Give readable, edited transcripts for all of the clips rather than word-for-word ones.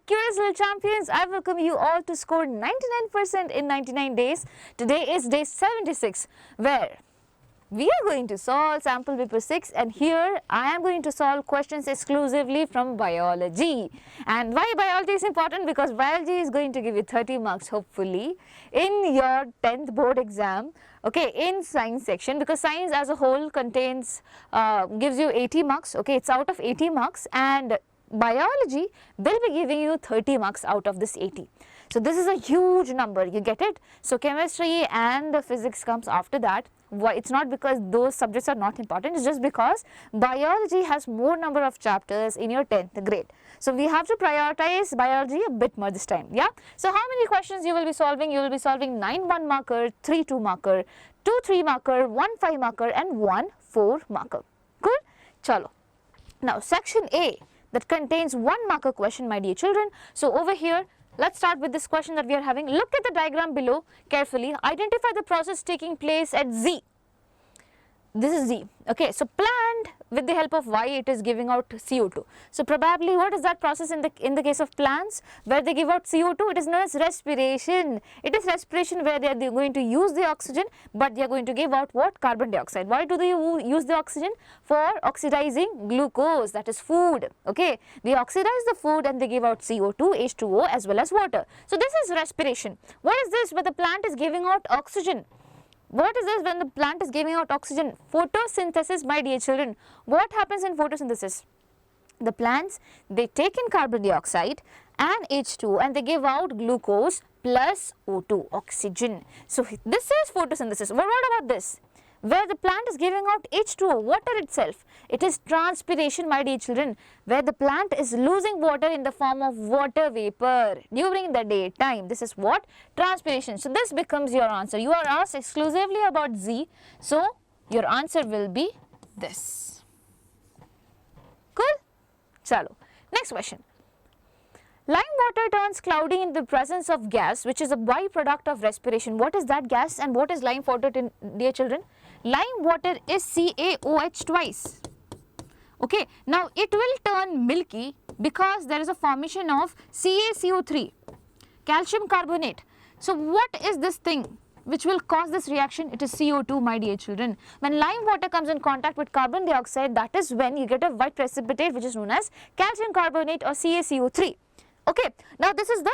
curious little champions, I welcome you all to score 99% in 99 days. Today is day 76, where we are going to solve sample paper 6, and here I am going to solve questions exclusively from biology. And why biology is important? Because biology is going to give you 30 marks hopefully in your 10th board exam, okay, in science section, because science as a whole contains, gives you 80 marks, okay, it's out of 80 marks, and biology will be giving you 30 marks out of this 80. So this is a huge number, you get it? So chemistry and the physics comes after that. Why? It's not because those subjects are not important, it's just because biology has more number of chapters in your 10th grade. So we have to prioritize biology a bit more this time, yeah? So how many questions you will be solving? You will be solving 9 1 marker, 3 2 marker, 2 3 marker, 1 5 marker and 1 4 marker. Cool? Chalo. Now section A, that contains 1 marker question, my dear children. So over here, let's start with this question that we are having. Look at the diagram below carefully. Identify the process taking place at Z. This is Z. Okay, so plant, with the help of Y, it is giving out CO2. So probably what is that process in the case of plants where they give out CO2? It is known as respiration. It is respiration where they are going to use the oxygen, but they are going to give out what? Carbon dioxide. Why do they use the oxygen? For oxidizing glucose, that is food. Okay, they oxidize the food and they give out CO2, H2O as well as water. So this is respiration. What is this where the plant is giving out oxygen? What is this when the plant is giving out oxygen? Photosynthesis, my dear children. What happens in photosynthesis? The plants, they take in carbon dioxide and H2 and they give out glucose plus O2, oxygen. So this is photosynthesis. But what about this? Where the plant is giving out H2O, water itself. It is transpiration, my dear children, where the plant is losing water in the form of water vapor during the daytime. This is what? Transpiration. So this becomes your answer. You are asked exclusively about Z, so your answer will be this. Cool? Chalo. Next question. Lime water turns cloudy in the presence of gas, which is a byproduct of respiration. What is that gas and what is lime water, dear children? Lime water is CaOH twice. Okay, now it will turn milky because there is a formation of CaCO3, calcium carbonate. So what is this thing which will cause this reaction? It is CO2, my dear children. When lime water comes in contact with carbon dioxide, that is when you get a white precipitate which is known as calcium carbonate or CaCO3. Okay, now this is the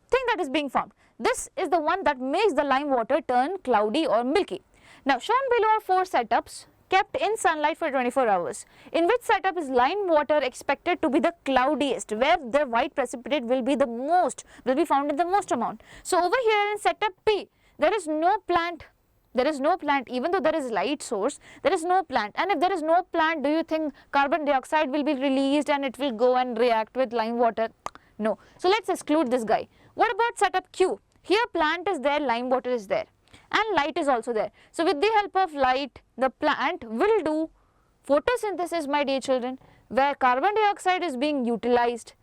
thing that is being formed. This is the one that makes the lime water turn cloudy or milky. Now shown below are 4 setups kept in sunlight for 24 hours. In which setup is lime water expected to be the cloudiest, where the white precipitate will be found in the most amount. So over here in setup P, there is no plant. There is no plant, even though there is light source, there is no plant. And if there is no plant, do you think carbon dioxide will be released and it will go and react with lime water? No. So let's exclude this guy. What about setup Q? Here plant is there, lime water is there, and light is also there. So with the help of light, the plant will do photosynthesis, my dear children, where carbon dioxide is being utilized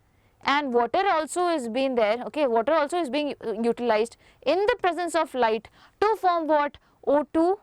and water also is being there. Okay, water also is being utilized in the presence of light to form what? O2,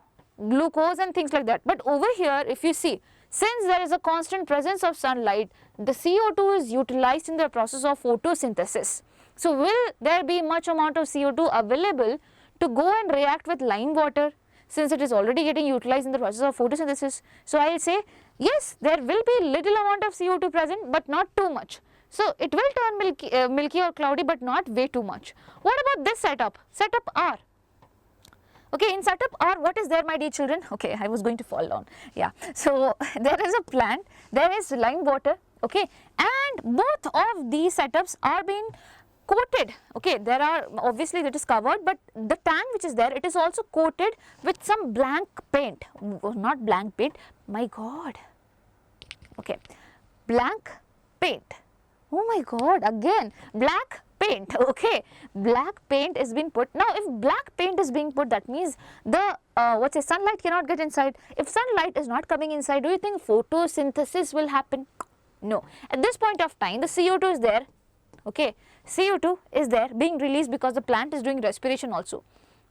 glucose and things like that. But over here, if you see, since there is a constant presence of sunlight, the CO2 is utilized in the process of photosynthesis. So will there be much amount of CO2 available to go and react with lime water, since it is already getting utilized in the process of photosynthesis? So I will say yes, there will be little amount of CO2 present, but not too much. So it will turn milky or cloudy, but not way too much. What about this setup? Setup R. Okay, in setup R, what is there, my dear children? Okay, I was going to fall down. Yeah, so there is a plant, there is lime water, okay, and both of these setups are being coated. Okay, there are, obviously it is covered, but the tank which is there, it is also coated with some blank paint. Not blank paint, my God. Okay, blank paint. Oh my God, again, black paint. Okay, black paint is being put. Now if black paint is being put, that means the sunlight cannot get inside. If sunlight is not coming inside, do you think photosynthesis will happen? No. At this point of time, the CO2 is there. Okay, CO2 is there being released because the plant is doing respiration also.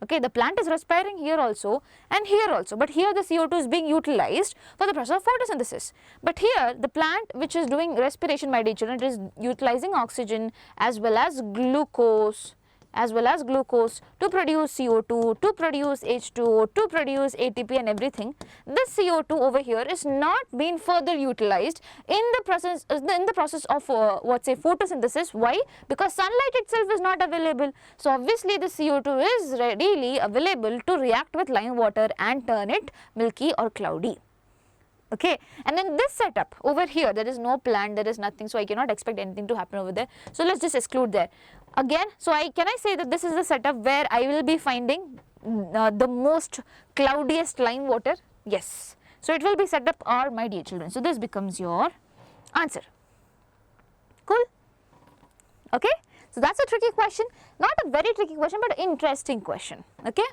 Okay, the plant is respiring here also and here also, but here the CO2 is being utilized for the process of photosynthesis. But here the plant which is doing respiration, my dear children, it is utilizing oxygen as well as glucose to produce CO2, to produce H2O, to produce ATP and everything. This CO2 over here is not being further utilized in the process of photosynthesis. Why? Because sunlight itself is not available. So obviously the CO2 is readily available to react with lime water and turn it milky or cloudy. Okay, and then this setup over here, there is no plant, there is nothing, so I cannot expect anything to happen over there. So let's just exclude there. Again, so can I say that this is the setup where I will be finding the most cloudiest lime water? Yes. So it will be set up R, my dear children. So this becomes your answer. Cool? Okay. So that's a tricky question, not a very tricky question, but an interesting question. Okay.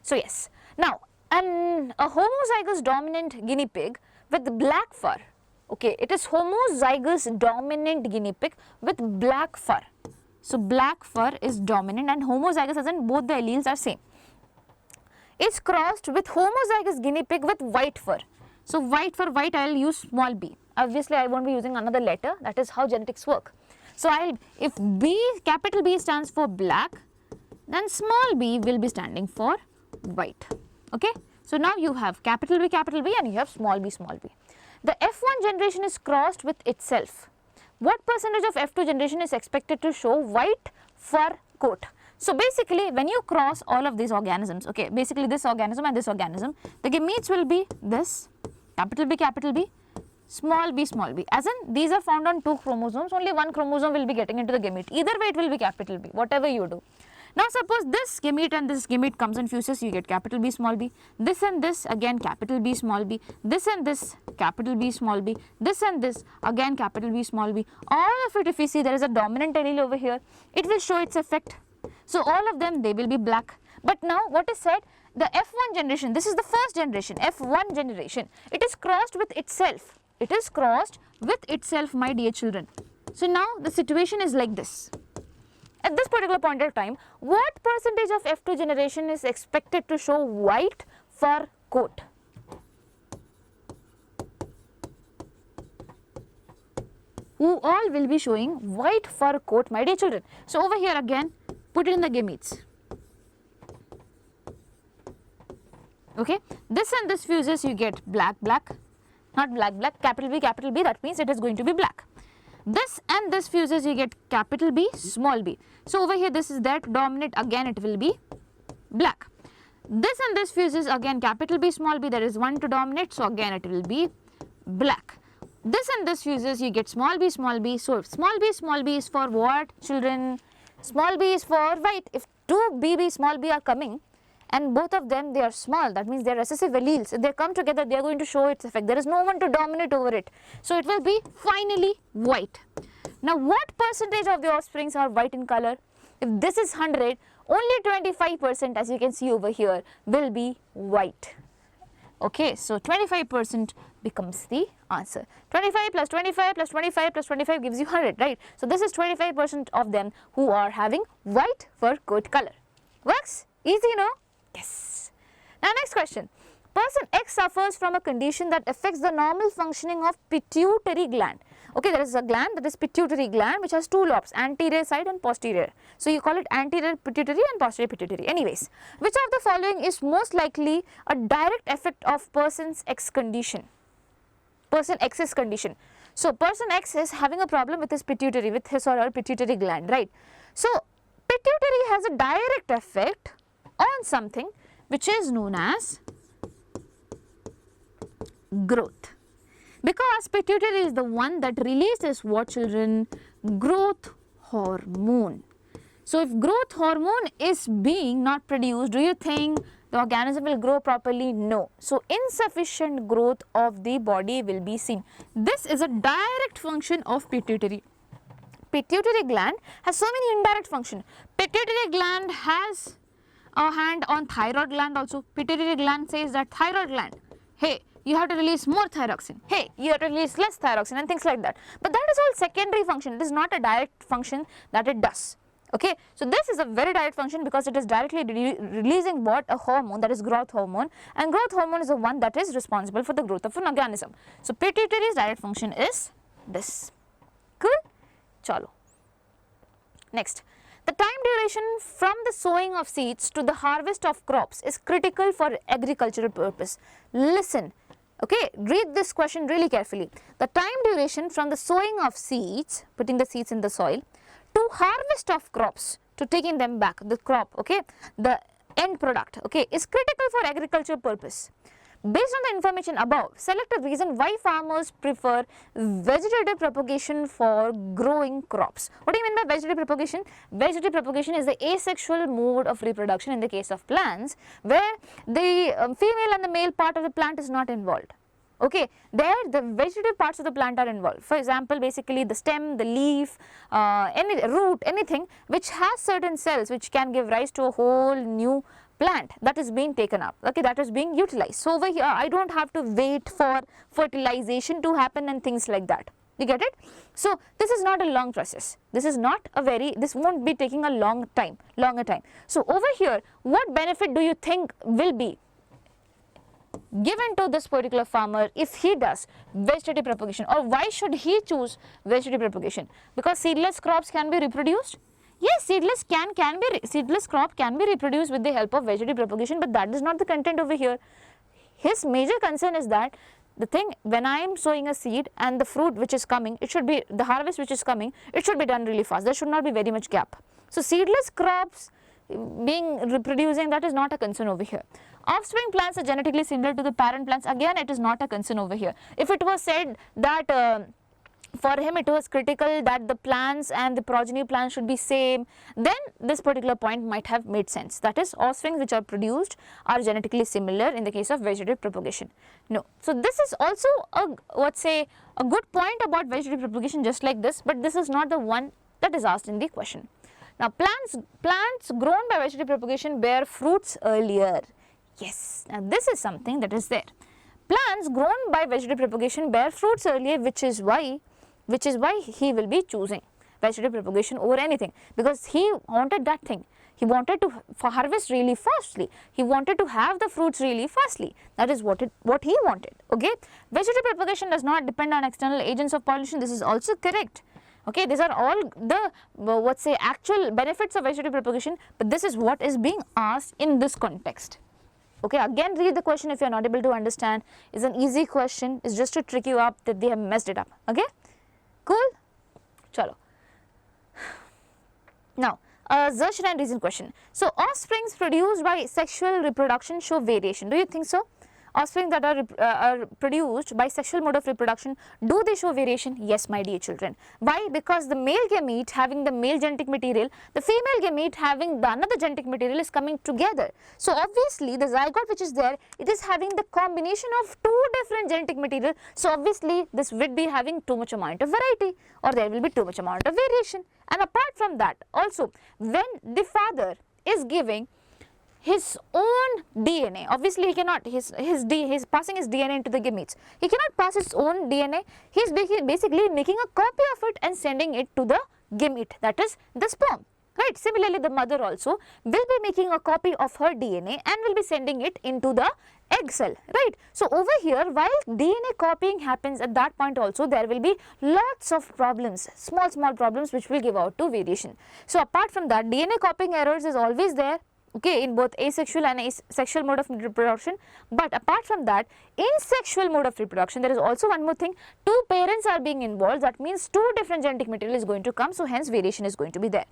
So yes. Now, a homozygous dominant guinea pig with black fur. Okay, it is homozygous dominant guinea pig with black fur. So black fur is dominant and homozygous as in both the alleles are same. It's crossed with homozygous guinea pig with white fur. So white for white I will use small b. Obviously I won't be using another letter, that is how genetics work. So if capital B stands for black, then small b will be standing for white. Okay. So now you have capital B and you have small b. The F1 generation is crossed with itself. What percentage of F2 generation is expected to show white fur coat? So basically when you cross all of these organisms, okay, basically this organism and this organism, the gametes will be this, capital B, small b, as in these are found on 2 chromosomes, only 1 chromosome will be getting into the gamete, either way it will be capital B, whatever you do. Now suppose this gamete and this gamete comes and fuses, you get capital B, small b, this and this again capital B, small b, this and this capital B, small b, this and this again capital B, small b. All of it, if you see there is a dominant allele over here, it will show its effect. So all of them, they will be black. But now what is said, the F1 generation, this is the first generation, F1 generation, it is crossed with itself. It is crossed with itself, my dear children. So now the situation is like this. At this particular point of time, what percentage of F2 generation is expected to show white fur coat? Who all will be showing white fur coat, my dear children? So over here again, put it in the gametes. Okay, this and this fuses, you get black, not black, capital B, that means it is going to be black. This and this fuses, you get capital B, small b. So over here this is that dominant, again it will be black. This and this fuses, again capital B, small b, there is 1 to dominate, so again it will be black. This and this fuses, you get small b, so if small b is for what, children? Small b is for white. If 2 bb small b are coming and both of them they are small, that means they are recessive alleles. If they come together, they are going to show its effect. There is no one to dominate over it. So it will be finally white. Now what percentage of the offsprings are white in color? If this is 100, only 25%, as you can see over here, will be white. Okay, so 25% becomes the answer. 25 plus 25 plus 25 plus 25 gives you 100, right? So this is 25% of them who are having white fur coat color. Works? Easy, no? Yes. Now next question. Person X suffers from a condition that affects the normal functioning of pituitary gland. Okay, there is a gland, that is pituitary gland, which has 2 lobes, anterior side and posterior. So you call it anterior pituitary and posterior pituitary. Anyways, which of the following is most likely a direct effect of person X condition? Person X's condition. So person X is having a problem with his pituitary, with his or her pituitary gland, right? So pituitary has a direct effect on something which is known as growth, because pituitary is the one that releases what, children? Growth hormone. So if growth hormone is being not produced, do you think the organism will grow properly? No. So insufficient growth of the body will be seen. This is a direct function of pituitary. Pituitary gland has so many indirect functions. Pituitary gland has a hand on thyroid gland also. Pituitary gland says that thyroid gland, hey, you have to release more thyroxine, hey, you have to release less thyroxine and things like that. But that is all secondary function, it is not a direct function that it does. Okay, so this is a very direct function because it is directly releasing what? A hormone, that is growth hormone, and growth hormone is the one that is responsible for the growth of an organism. So pituitary's direct function is this. Cool? Chalo. Next, the time duration from the sowing of seeds to the harvest of crops is critical for agricultural purpose. Listen, okay, read this question really carefully. The time duration from the sowing of seeds, putting the seeds in the soil, to harvest of crops, to taking them back, the crop, okay, the end product, okay, is critical for agricultural purpose. Based on the information above, select a reason why farmers prefer vegetative propagation for growing crops. What do you mean by vegetative propagation? Vegetative propagation is the asexual mode of reproduction in the case of plants, where the female and the male part of the plant is not involved. Okay, there the vegetative parts of the plant are involved. For example, basically the stem, the leaf, any root, anything which has certain cells which can give rise to a whole new plant that is being taken up, okay, that is being utilized. So over here I don't have to wait for fertilization to happen and things like that. You get it? So this is not a long process. This is not a this won't be taking a longer time. So over here, what benefit do you think will be given to this particular farmer if he does vegetative propagation, or why should he choose vegetative propagation? Because seedless crops can be reproduced. Yes, seedless crop can be reproduced with the help of vegetative propagation, but that is not the content over here. His major concern is that the thing, when I am sowing a seed and the fruit which is coming, it should be the harvest which is coming, it should be done really fast. There should not be very much gap. So seedless crops being reproducing, that is not a concern over here. Offspring plants are genetically similar to the parent plants, again it is not a concern over here. If it was said that for him it was critical that the plants and the progeny plants should be same, then this particular point might have made sense. That is, offspring which are produced are genetically similar in the case of vegetative propagation. No. So this is also a a good point about vegetative propagation, just like this, but this is not the one that is asked in the question. Now plants grown by vegetative propagation bear fruits earlier. Yes, now this is something that is there. Plants grown by vegetative propagation bear fruits earlier, which is why he will be choosing vegetative propagation over anything, because he wanted that thing. He wanted to harvest really fastly. He wanted to have the fruits really fastly. That is what he wanted. Okay, vegetative propagation does not depend on external agents of pollution. This is also correct. Okay, these are all the actual benefits of vegetative propagation, but this is what is being asked in this context. Okay, again read the question if you are not able to understand. It's an easy question. It's just to trick you up that they have messed it up. Okay, cool. Chalo. Now, assertion and reason question. So, offsprings produced by sexual reproduction show variation. Do you think so? Offspring that are produced by sexual mode of reproduction, do they show variation? Yes, my dear children. Why? Because the male gamete having the male genetic material, the female gamete having the another genetic material is coming together. So obviously the zygote which is there, it is having the combination of two different genetic material. So obviously this would be having too much amount of variety, or there will be too much amount of variation. And apart from that, also when the father is giving his own DNA, obviously he cannot, he's passing his DNA into the gametes. He cannot pass his own DNA. He is basically making a copy of it and sending it to the gamete, that is the sperm. Right. Similarly, the mother also will be making a copy of her DNA and will be sending it into the egg cell. Right. So over here, while DNA copying happens, at that point also there will be lots of problems, small problems which will give out to variation. So apart from that, DNA copying errors is always there. Okay, in both asexual and sexual mode of reproduction. But apart from that, in sexual mode of reproduction, there is also one more thing. Two parents are being involved. That means two different genetic material is going to come. So hence variation is going to be there.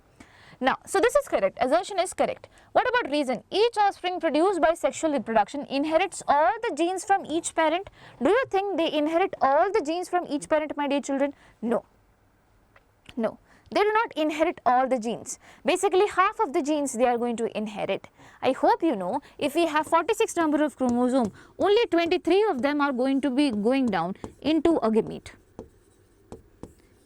Now, so this is correct. Assertion is correct. What about reason? Each offspring produced by sexual reproduction inherits all the genes from each parent. Do you think they inherit all the genes from each parent, my dear children? No. No. They do not inherit all the genes. Basically, half of the genes they are going to inherit. I hope you know, if we have 46 number of chromosomes, only 23 of them are going to be going down into a gamete.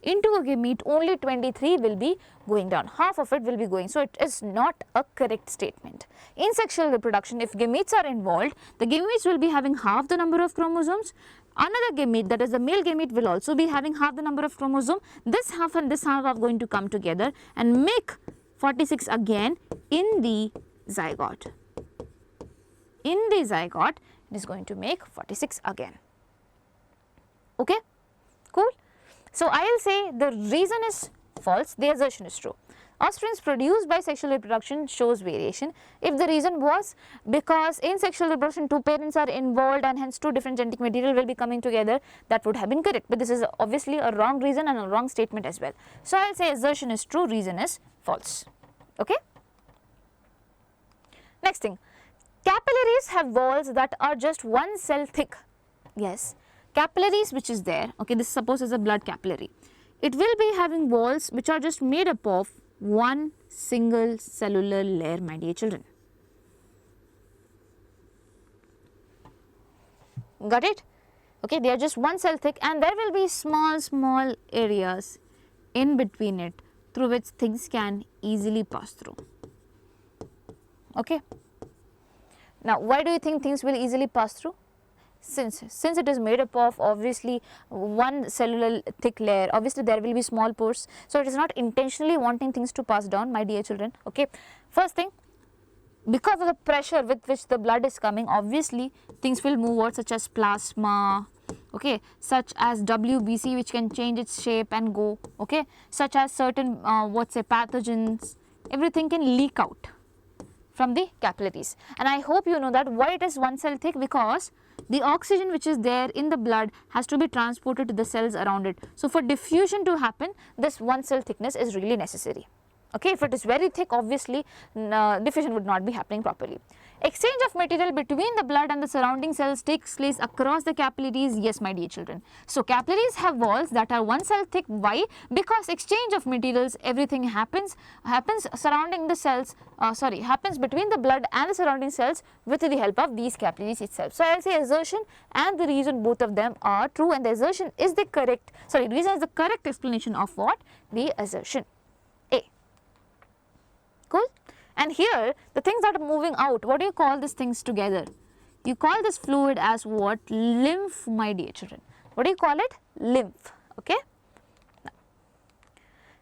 Into a gamete, only 23 will be going down. Half of it will be going. So it is not a correct statement. In sexual reproduction, if gametes are involved, the gametes will be having half the number of chromosomes. Another gamete, that is the male gamete, will also be having half the number of chromosomes. This half and this half are going to come together and make 46 again in the zygote. In the zygote, it is going to make 46 again. Okay, cool. So I will say the reason is false, the assertion is true. Offsprings produced by sexual reproduction shows variation. If the reason was because in sexual reproduction two parents are involved and hence two different genetic material will be coming together, that would have been correct, but this is obviously a wrong reason and a wrong statement as well. So I will say assertion is true, reason is false. Okay. Next thing, capillaries have walls that are just one cell thick. Yes, capillaries which is there, okay, this suppose is a blood capillary. It will be having walls which are just made up of one single cellular layer, my dear children. Got it? Okay, they are just one cell thick and there will be small areas in between it through which things can easily pass through. Okay. Now, why do you think things will easily pass through? Since it is made up of obviously one cellular thick layer, obviously there will be small pores, so it is not intentionally wanting things to pass down, my dear children. Okay, first thing, because of the pressure with which the blood is coming, obviously things will move out, such as plasma, okay, such as WBC which can change its shape and go, okay, such as certain pathogens, everything can leak out from the capillaries. And I hope you know that why it is one cell thick, because the oxygen which is there in the blood has to be transported to the cells around it. So for diffusion to happen, this one cell thickness is really necessary. Okay, if it is very thick, obviously diffusion would not be happening properly. Exchange of material between the blood and the surrounding cells takes place across the capillaries. Yes, my dear children. So capillaries have walls that are one cell thick. Why? Because exchange of materials, everything happens surrounding the cells, happens between the blood and the surrounding cells with the help of these capillaries itself. So I will say assertion and the reason, both of them are true, and the assertion is the correct, reason is the correct explanation of what? The assertion. A. Cool. And here the things that are moving out, what do you call these things together? You call this fluid as what? Lymph, my dear children. What do you call it? Lymph. Okay. Now,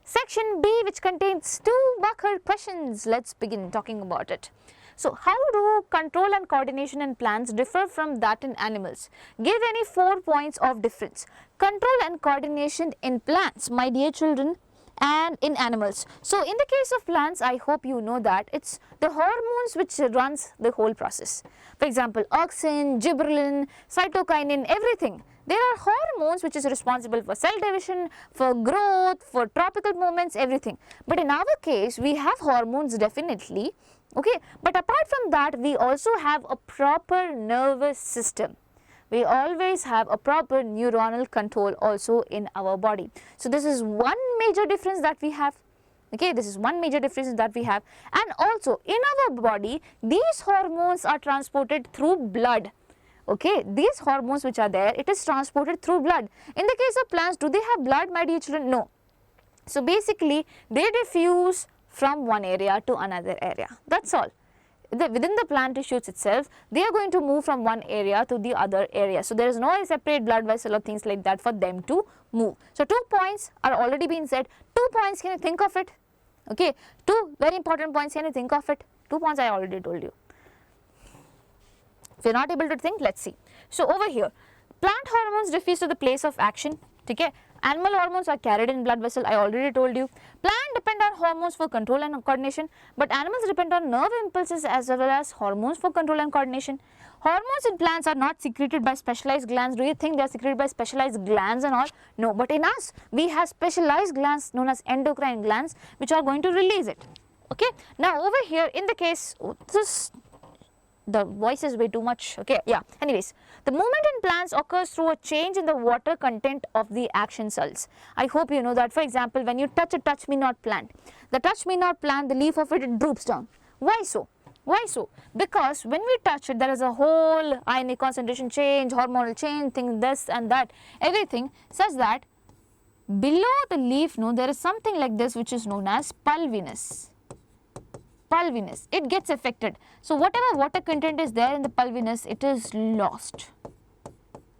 section B, which contains 2 marker questions. Let's begin talking about it. So, how do control and coordination in plants differ from that in animals? Give any 4 points of difference. Control and coordination in plants, my dear children, and in animals. So in the case of plants, I hope you know that it's the hormones which runs the whole process. For example, auxin, gibberellin, cytokinin, everything. There are hormones which is responsible for cell division, for growth, for tropical movements, everything. But in our case, we have hormones definitely, okay. But apart from that, we also have a proper nervous system. We always have a proper neuronal control also in our body. So this is one major difference that we have. Okay, this is one major difference that we have. And also in our body, these hormones are transported through blood. Okay, these hormones which are there, it is transported through blood. In the case of plants, do they have blood, my dear children? No. So basically, they diffuse from one area to another area. That's all. Within the plant tissues itself, they are going to move from one area to the other area. So there is no separate blood vessel or things like that for them to move. So 2 points are already been said. 2 points, can you think of it? Okay, 2 very important points, can you think of it? 2 points I already told you. If you are not able to think, let's see. So over here, plant hormones diffuse to the place of action. Okay. Animal hormones are carried in blood vessel, I already told you. Plant depend on hormones for control and coordination, but animals depend on nerve impulses as well as hormones for control and coordination. Hormones in plants are not secreted by specialized glands. Do you think they are secreted by specialized glands and all? No, but in us, we have specialized glands known as endocrine glands which are going to release it. Okay. Now over here in the case, the voice is way too much. Okay, yeah. Anyways, the movement in plants occurs through a change in the water content of the action cells. I hope you know that. For example, when you touch a touch me not plant, the touch me not plant, the leaf of it droops down. Why so? Why so? Because when we touch it, there is a whole ionic concentration change, hormonal change, things this and that, everything, such that below the leaf, there is something like this which is known as pulvinus. Pulvinus, it gets affected. So whatever water content is there in the pulvinus, it is lost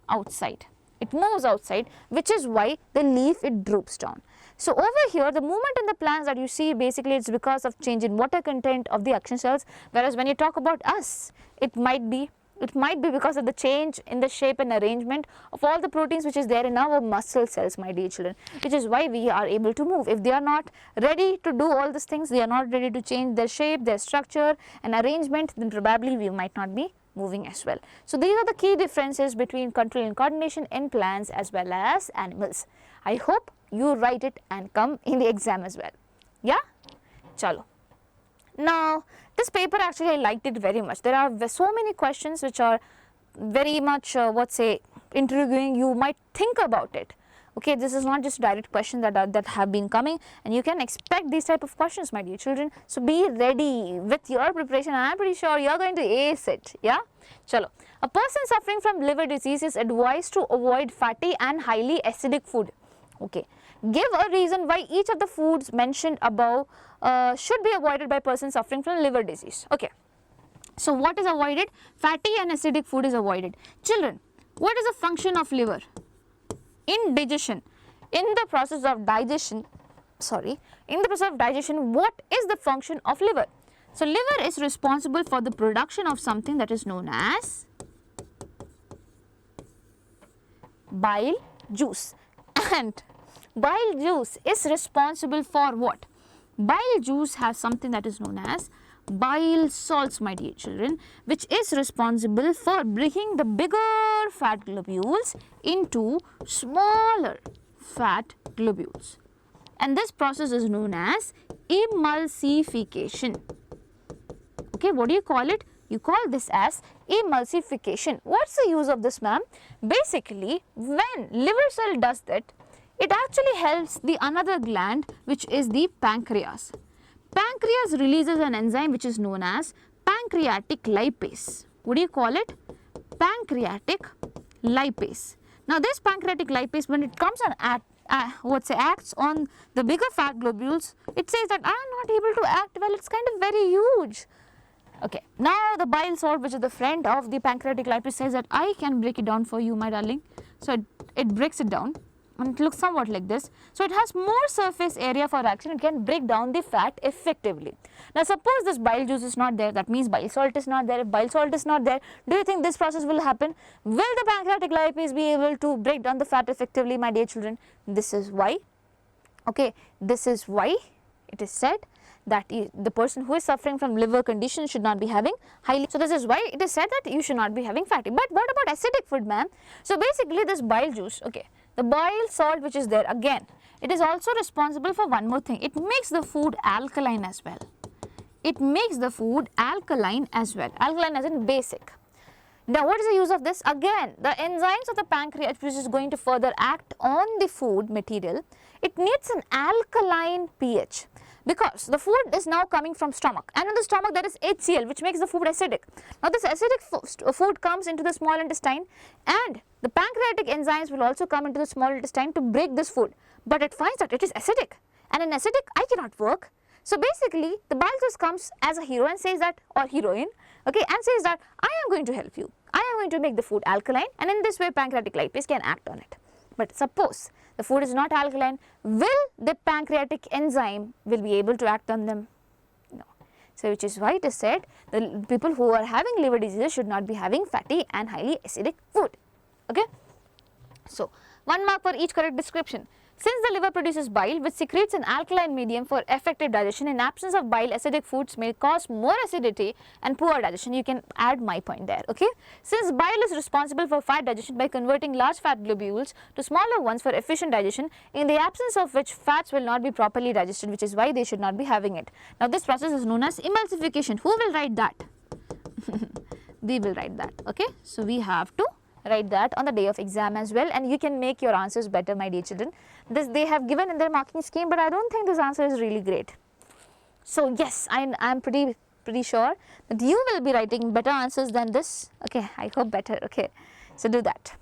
outside. It moves outside, which is why the leaf, it droops down. So over here, the movement in the plants that you see, basically it's because of change in water content of the action cells, whereas when you talk about us, it might be because of the change in the shape and arrangement of all the proteins which is there in our muscle cells, my dear children, which is why we are able to move. If they are not ready to do all these things, they are not ready to change their shape, their structure and arrangement, then probably we might not be moving as well. So these are the key differences between control and coordination in plants as well as animals. I hope you write it and come in the exam as well. Yeah? Chalo. Now, this paper actually I liked it very much. There are so many questions which are very much intriguing. You might think about it. Okay, this is not just direct questions that have been coming, and you can expect these type of questions, my dear children. So be ready with your preparation. I am pretty sure you are going to ace it. Yeah, chalo. A person suffering from liver disease is advised to avoid fatty and highly acidic food. Okay, give a reason why each of the foods mentioned above should be avoided by persons suffering from liver disease. Okay, so what is avoided? Fatty and acidic food is avoided. Children, what is the function of liver? In digestion, in the process of digestion, what is the function of liver? So liver is responsible for the production of something that is known as bile juice, and bile juice is responsible for what? Bile juice has something that is known as bile salts, my dear children, which is responsible for breaking the bigger fat globules into smaller fat globules, and this process is known as emulsification. Okay, what do you call it? You call this as emulsification. What's the use of this, ma'am? Basically, when liver cell does that, it actually helps the another gland, which is the pancreas. Pancreas releases an enzyme which is known as pancreatic lipase. What do you call it? Pancreatic lipase. Now this pancreatic lipase, when it comes and acts on the bigger fat globules, it says that I am not able to act well, it's kind of very huge. Okay, now the bile salt, which is the friend of the pancreatic lipase, says that I can break it down for you, my darling. So it breaks it down, and it looks somewhat like this. So it has more surface area for action, it can break down the fat effectively. Now suppose this bile juice is not there, that means bile salt is not there. If bile salt is not there, do you think this process will happen? Will the pancreatic lipase be able to break down the fat effectively, my dear children? This is why, okay, this is why it is said that the person who is suffering from liver condition should not be having highly, so this is why it is said that you should not be having fatty. But what about acidic food, ma'am? So basically this bile juice, okay, the bile salt which is there, again, it is also responsible for one more thing. It makes the food alkaline as well. It makes the food alkaline as well, alkaline as in basic. Now what is the use of this? Again, the enzymes of the pancreas which is going to further act on the food material, it needs an alkaline pH, because the food is now coming from stomach, and in the stomach there is HCl which makes the food acidic. Now this acidic food comes into the small intestine, and the pancreatic enzymes will also come into the small intestine to break this food, but it finds that it is acidic, and in acidic I cannot work. So basically the bile juice comes as a hero and says that, or heroine, okay, and says that I am going to help you, I am going to make the food alkaline, and in this way pancreatic lipase can act on it. But suppose the food is not alkaline, will the pancreatic enzyme will be able to act on them? No. So which is why it is said the people who are having liver diseases should not be having fatty and highly acidic food. Okay. So 1 mark for each correct description. Since the liver produces bile which secretes an alkaline medium for effective digestion, in absence of bile, acidic foods may cause more acidity and poor digestion. You can add my point there, okay. Since bile is responsible for fat digestion by converting large fat globules to smaller ones for efficient digestion, in the absence of which fats will not be properly digested, which is why they should not be having it. Now this process is known as emulsification. Who will write that? We will write that, okay. So we have to write that on the day of exam as well, and you can make your answers better, my dear children. This they have given in their marking scheme, but I don't think this answer is really great. So yes, I'm pretty sure that you will be writing better answers than this. Okay, I hope better. Okay, so do that.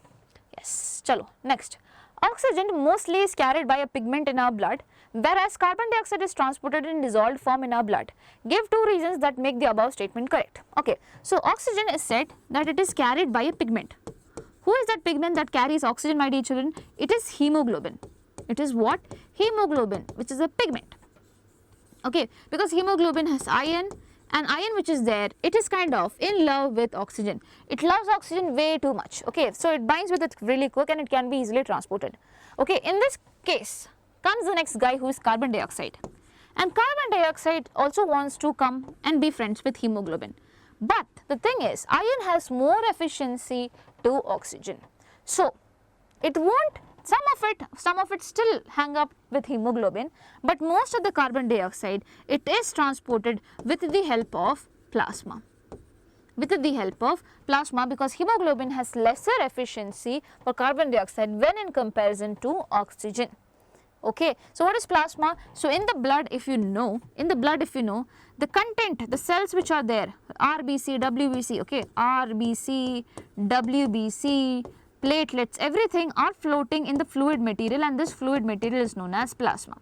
Yes, chalo. Next, oxygen mostly is carried by a pigment in our blood, whereas carbon dioxide is transported in dissolved form in our blood. Give 2 reasons that make the above statement correct. Okay, so oxygen is said that it is carried by a pigment. Who is that pigment that carries oxygen, my dear children? It is hemoglobin. It is what? Hemoglobin, which is a pigment. Okay, because hemoglobin has iron, and iron which is there, it is kind of in love with oxygen. It loves oxygen way too much. Okay, so it binds with it really quick and it can be easily transported. Okay, in this case comes the next guy, who is carbon dioxide. And carbon dioxide also wants to come and be friends with hemoglobin. But the thing is, iron has more efficiency to oxygen. So it won't, some of it still hang up with hemoglobin, but most of the carbon dioxide, it is transported with the help of plasma. With the help of plasma, because hemoglobin has lesser efficiency for carbon dioxide when in comparison to oxygen. Okay, so what is plasma? So in the blood, if you know, the content, the cells which are there, RBC, WBC, okay, RBC, WBC, platelets, everything are floating in the fluid material, and this fluid material is known as plasma.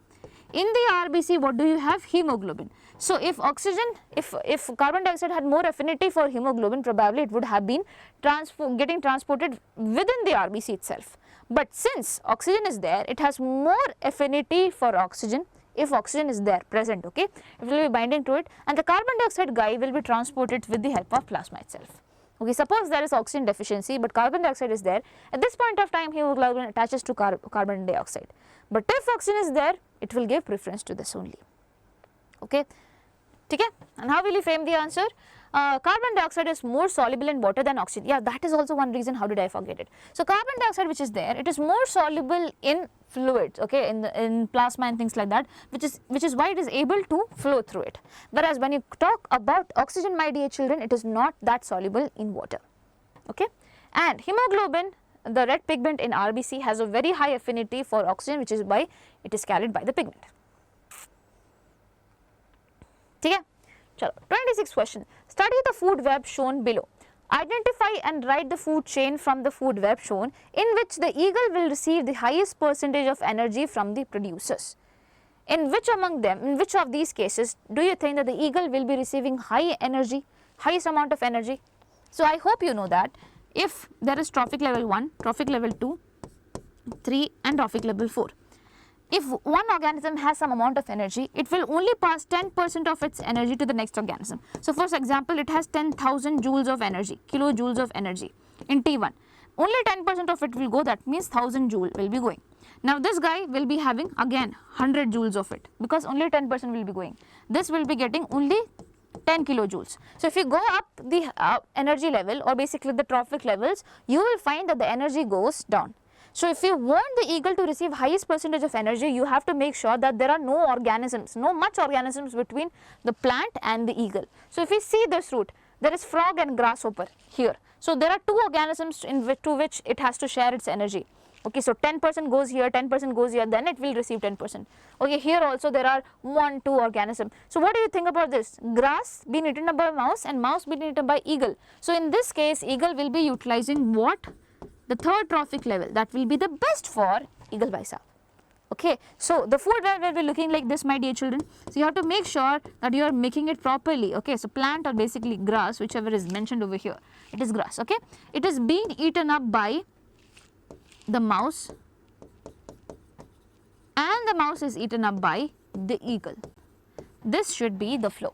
In the RBC, what do you have? Hemoglobin. So if oxygen, if carbon dioxide had more affinity for hemoglobin, probably it would have been getting transported within the RBC itself. But since oxygen is there, it has more affinity for oxygen. If oxygen is there present, okay, it will be binding to it, and the carbon dioxide guy will be transported with the help of plasma itself. Okay, suppose there is oxygen deficiency, but carbon dioxide is there. At this point of time, hemoglobin attaches to carbon dioxide. But if oxygen is there, it will give preference to this only. Okay, okay. And how will you frame the answer? Carbon dioxide is more soluble in water than oxygen. Yeah, that is also one reason. How did I forget it? So carbon dioxide which is there, it is more soluble in fluids, okay, in plasma and things like that, which is why it is able to flow through it. Whereas when you talk about oxygen, my dear children, it is not that soluble in water. Okay, and hemoglobin, the red pigment in RBC, has a very high affinity for oxygen, which is why it is carried by the pigment. Okay. 26th question. Study the food web shown below. Identify and write the food chain from the food web shown, in which the eagle will receive the highest percentage of energy from the producers. In which of these cases do you think that the eagle will be receiving highest amount of energy? So I hope you know that if there is trophic level 1, trophic level 2, 3 and trophic level 4. If one organism has some amount of energy, it will only pass 10% of its energy to the next organism. So for example, it has 10,000 joules of energy, kilojoules of energy in T1. Only 10% of it will go, that means 1000 joule will be going. Now this guy will be having again 100 joules of it, because only 10% will be going. This will be getting only 10 kilojoules. So if you go up the energy level, or basically the trophic levels, you will find that the energy goes down. So if you want the eagle to receive highest percentage of energy, you have to make sure that there are no much organisms between the plant and the eagle. So if we see this route, there is frog and grasshopper here. So there are two organisms to which it has to share its energy. Okay, so 10% goes here, 10% goes here, then it will receive 10%. Okay, here also there are 1, 2 organisms. So what do you think about this? Grass being eaten up by mouse and mouse being eaten by eagle. So in this case, eagle will be utilizing what? The third trophic level. That will be the best for eagle bicep. Okay, so the food web will be looking like this, my dear children. So you have to make sure that you are making it properly. Okay, so plant or basically grass, whichever is mentioned over here, it is grass. Okay, it is being eaten up by the mouse, and the mouse is eaten up by the eagle. This should be the flow.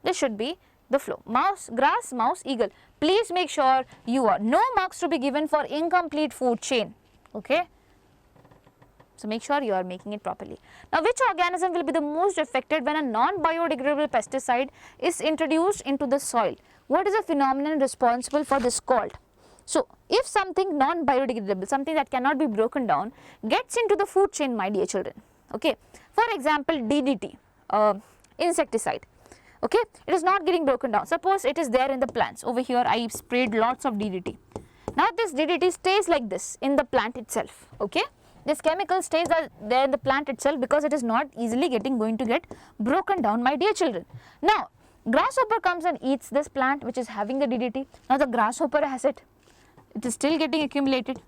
This should be the flow. Mouse, grass, mouse, eagle. Please make sure you are no marks to be given for incomplete food chain. Okay. So make sure you are making it properly. Now, which organism will be the most affected when a non-biodegradable pesticide is introduced into the soil? What is the phenomenon responsible for this called? So if something non-biodegradable, something that cannot be broken down, gets into the food chain, my dear children. Okay. For example, DDT, insecticide. Okay, it is not getting broken down. Suppose it is there in the plants. Over here I sprayed lots of DDT. Now this DDT stays like this in the plant itself. Okay, this chemical stays there in the plant itself because it is not easily going to get broken down, my dear children. Now grasshopper comes and eats this plant which is having the DDT. Now the grasshopper has it. It is still getting accumulated.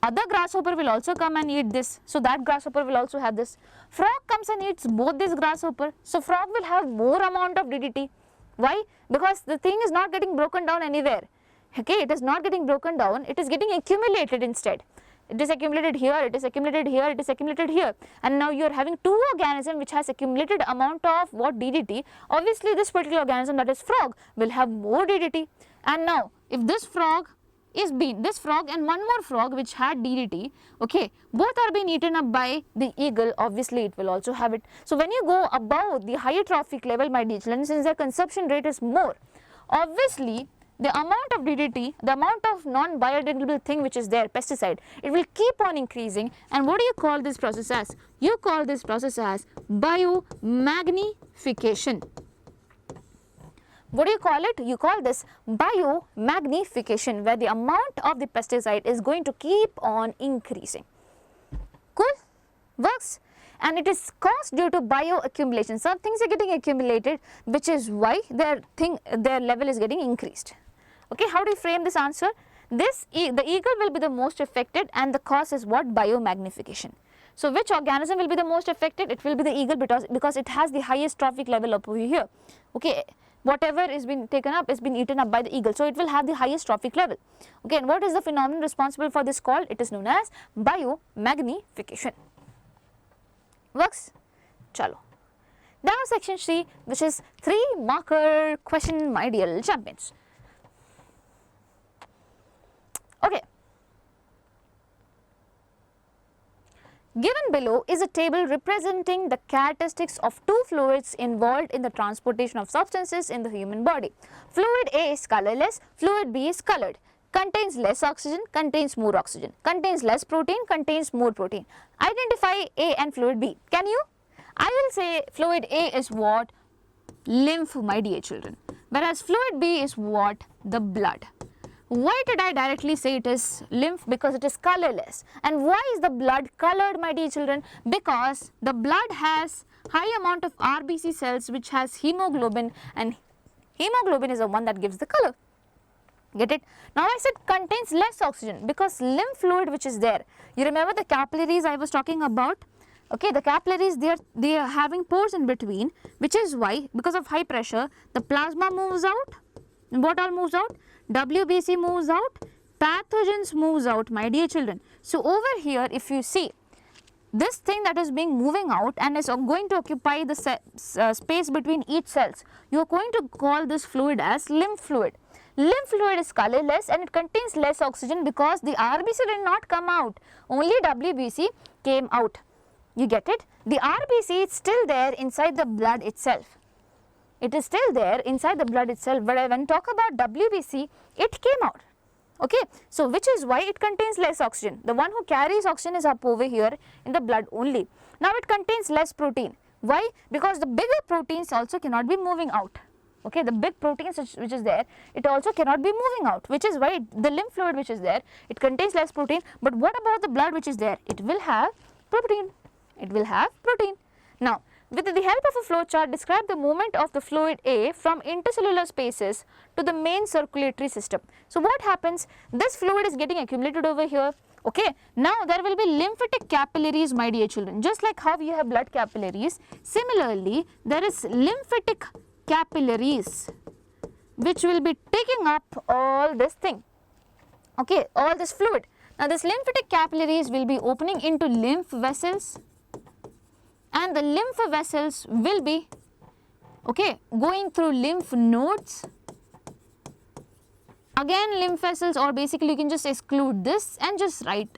Other grasshopper will also come and eat this, so that grasshopper will also have this. Frog comes and eats both this grasshopper, so frog will have more amount of DDT. Why? Because the thing is not getting broken down anywhere. Okay, it is not getting broken down, it is getting accumulated instead. It is accumulated here, it is accumulated here, it is accumulated here, and now you are having two organisms which has accumulated amount of what DDT. Obviously this particular organism, that is frog, will have more DDT. And now if this frog and one more frog which had DDT, okay, both are being eaten up by the eagle, obviously it will also have it. So when you go above the higher trophic level, my dear children, since their consumption rate is more, obviously the amount of DDT, the amount of non-biodegradable thing which is there, pesticide, it will keep on increasing. And what do you call this process as? You call this process as biomagnification. What do you call it? You call this biomagnification, where the amount of the pesticide is going to keep on increasing. Cool? Works? And it is caused due to bioaccumulation. Some things are getting accumulated, which is why their level is getting increased. Okay, how do you frame this answer? The eagle will be the most affected, and the cause is what? Biomagnification. So which organism will be the most affected? It will be the eagle, because it has the highest trophic level up over here. Okay, whatever is being taken up is being eaten up by the eagle, so it will have the highest trophic level. Okay, and what is the phenomenon responsible for this called? It is known as biomagnification. Works? Chalo. Now section C, which is 3-marker question, my dear champions. Okay. Given below is a table representing the characteristics of two fluids involved in the transportation of substances in the human body. Fluid A is colorless, fluid B is colored, contains less oxygen, contains more oxygen, contains less protein, contains more protein. Identify A and fluid B. Can you? I will say fluid A is what? Lymph, my dear children, whereas fluid B is what? The blood. Why did I directly say it is lymph? Because it is colorless. And why is the blood colored, my dear children? Because the blood has high amount of RBC cells which has hemoglobin, and hemoglobin is the one that gives the color. Get it? Now I said contains less oxygen, because lymph fluid which is there, you remember the capillaries I was talking about? Okay, the capillaries, they are having pores in between, which is why, because of high pressure, the plasma moves out. And what all moves out? WBC moves out, pathogens moves out, my dear children. So over here, if you see this thing that is being moving out and is going to occupy the space between each cells, you are going to call this fluid as lymph fluid. Lymph fluid is colorless and it contains less oxygen because the RBC did not come out, only WBC came out. You get it? The RBC is still there inside the blood itself. It is still there inside the blood itself, but when talk about WBC, it came out. Okay, so which is why it contains less oxygen. The one who carries oxygen is up over here in the blood only. Now it contains less protein. Why? Because the bigger proteins also cannot be moving out. Okay, the big proteins which is there, it also cannot be moving out, which is why the lymph fluid which is there, it contains less protein. But what about the blood which is there? It will have protein. It will have protein. Now, with the help of a flow chart, describe the movement of the fluid A from intercellular spaces to the main circulatory system. So what happens? This fluid is getting accumulated over here. Okay, now there will be lymphatic capillaries, my dear children. Just like how you have blood capillaries, similarly there is lymphatic capillaries which will be taking up all this thing. Okay, all this fluid. Now this lymphatic capillaries will be opening into lymph vessels, and the lymph vessels will be going through lymph nodes. Again lymph vessels, or basically you can just exclude this and just write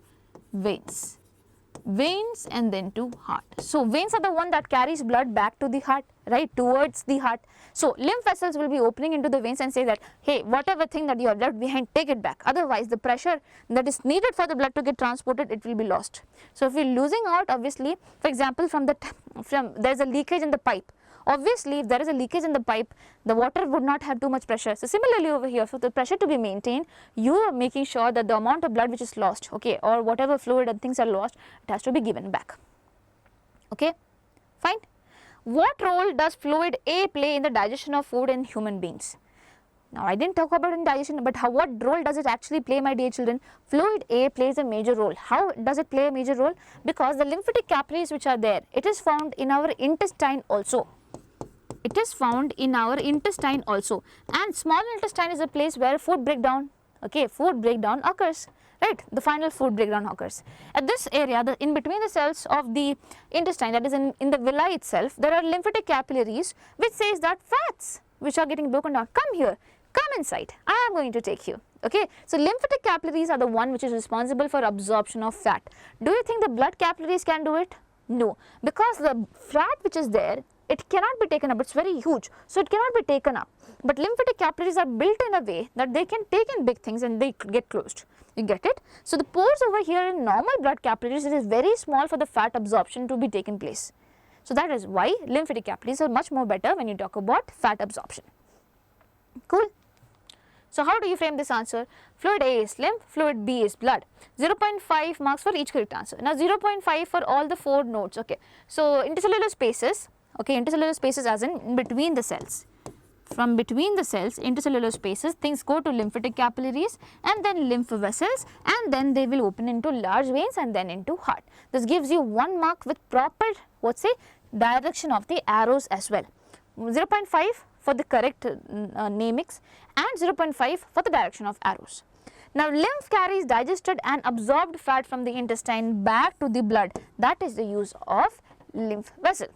veins. Veins and then to heart. So veins are the one that carries blood back to the heart, right, towards the heart. So lymph vessels will be opening into the veins and say that, hey, whatever thing that you have left behind, take it back. Otherwise the pressure that is needed for the blood to get transported, it will be lost. So if we are losing out, obviously, for example, there is a leakage in the pipe. Obviously, if there is a leakage in the pipe, the water would not have too much pressure. So similarly over here, for the pressure to be maintained, you are making sure that the amount of blood which is lost, okay, or whatever fluid and things are lost, it has to be given back. Okay, fine. What role does fluid A play in the digestion of food in human beings? Now, I didn't talk about in digestion, but what role does it actually play, my dear children? Fluid A plays a major role. How does it play a major role? Because the lymphatic capillaries which are there, it is found in our intestine also. It is found in our intestine also, and small intestine is a place where food breakdown, okay, food breakdown occurs, right? The final food breakdown occurs. At this area, in between the cells of the intestine, that is in the villi itself, there are lymphatic capillaries which says that fats which are getting broken down, come here, come inside, I am going to take you. Okay, so lymphatic capillaries are the one which is responsible for absorption of fat. Do you think the blood capillaries can do it? No, because the fat which is there, it cannot be taken up, it is very huge, so it cannot be taken up. But lymphatic capillaries are built in a way that they can take in big things and they get closed. You get it? So the pores over here in normal blood capillaries, it is very small for the fat absorption to be taken place. So that is why lymphatic capillaries are much more better when you talk about fat absorption. Cool. So how do you frame this answer? Fluid A is lymph, fluid B is blood. 0.5 marks for each correct answer. Now 0.5 for all the 4 nodes. Okay. So intercellular spaces, okay, intercellular spaces as in between the cells. From between the cells, intercellular spaces, things go to lymphatic capillaries and then lymph vessels, and then they will open into large veins and then into heart. This gives you 1 mark with proper, direction of the arrows as well. 0.5 for the correct namings and 0.5 for the direction of arrows. Now lymph carries digested and absorbed fat from the intestine back to the blood. That is the use of lymph vessel.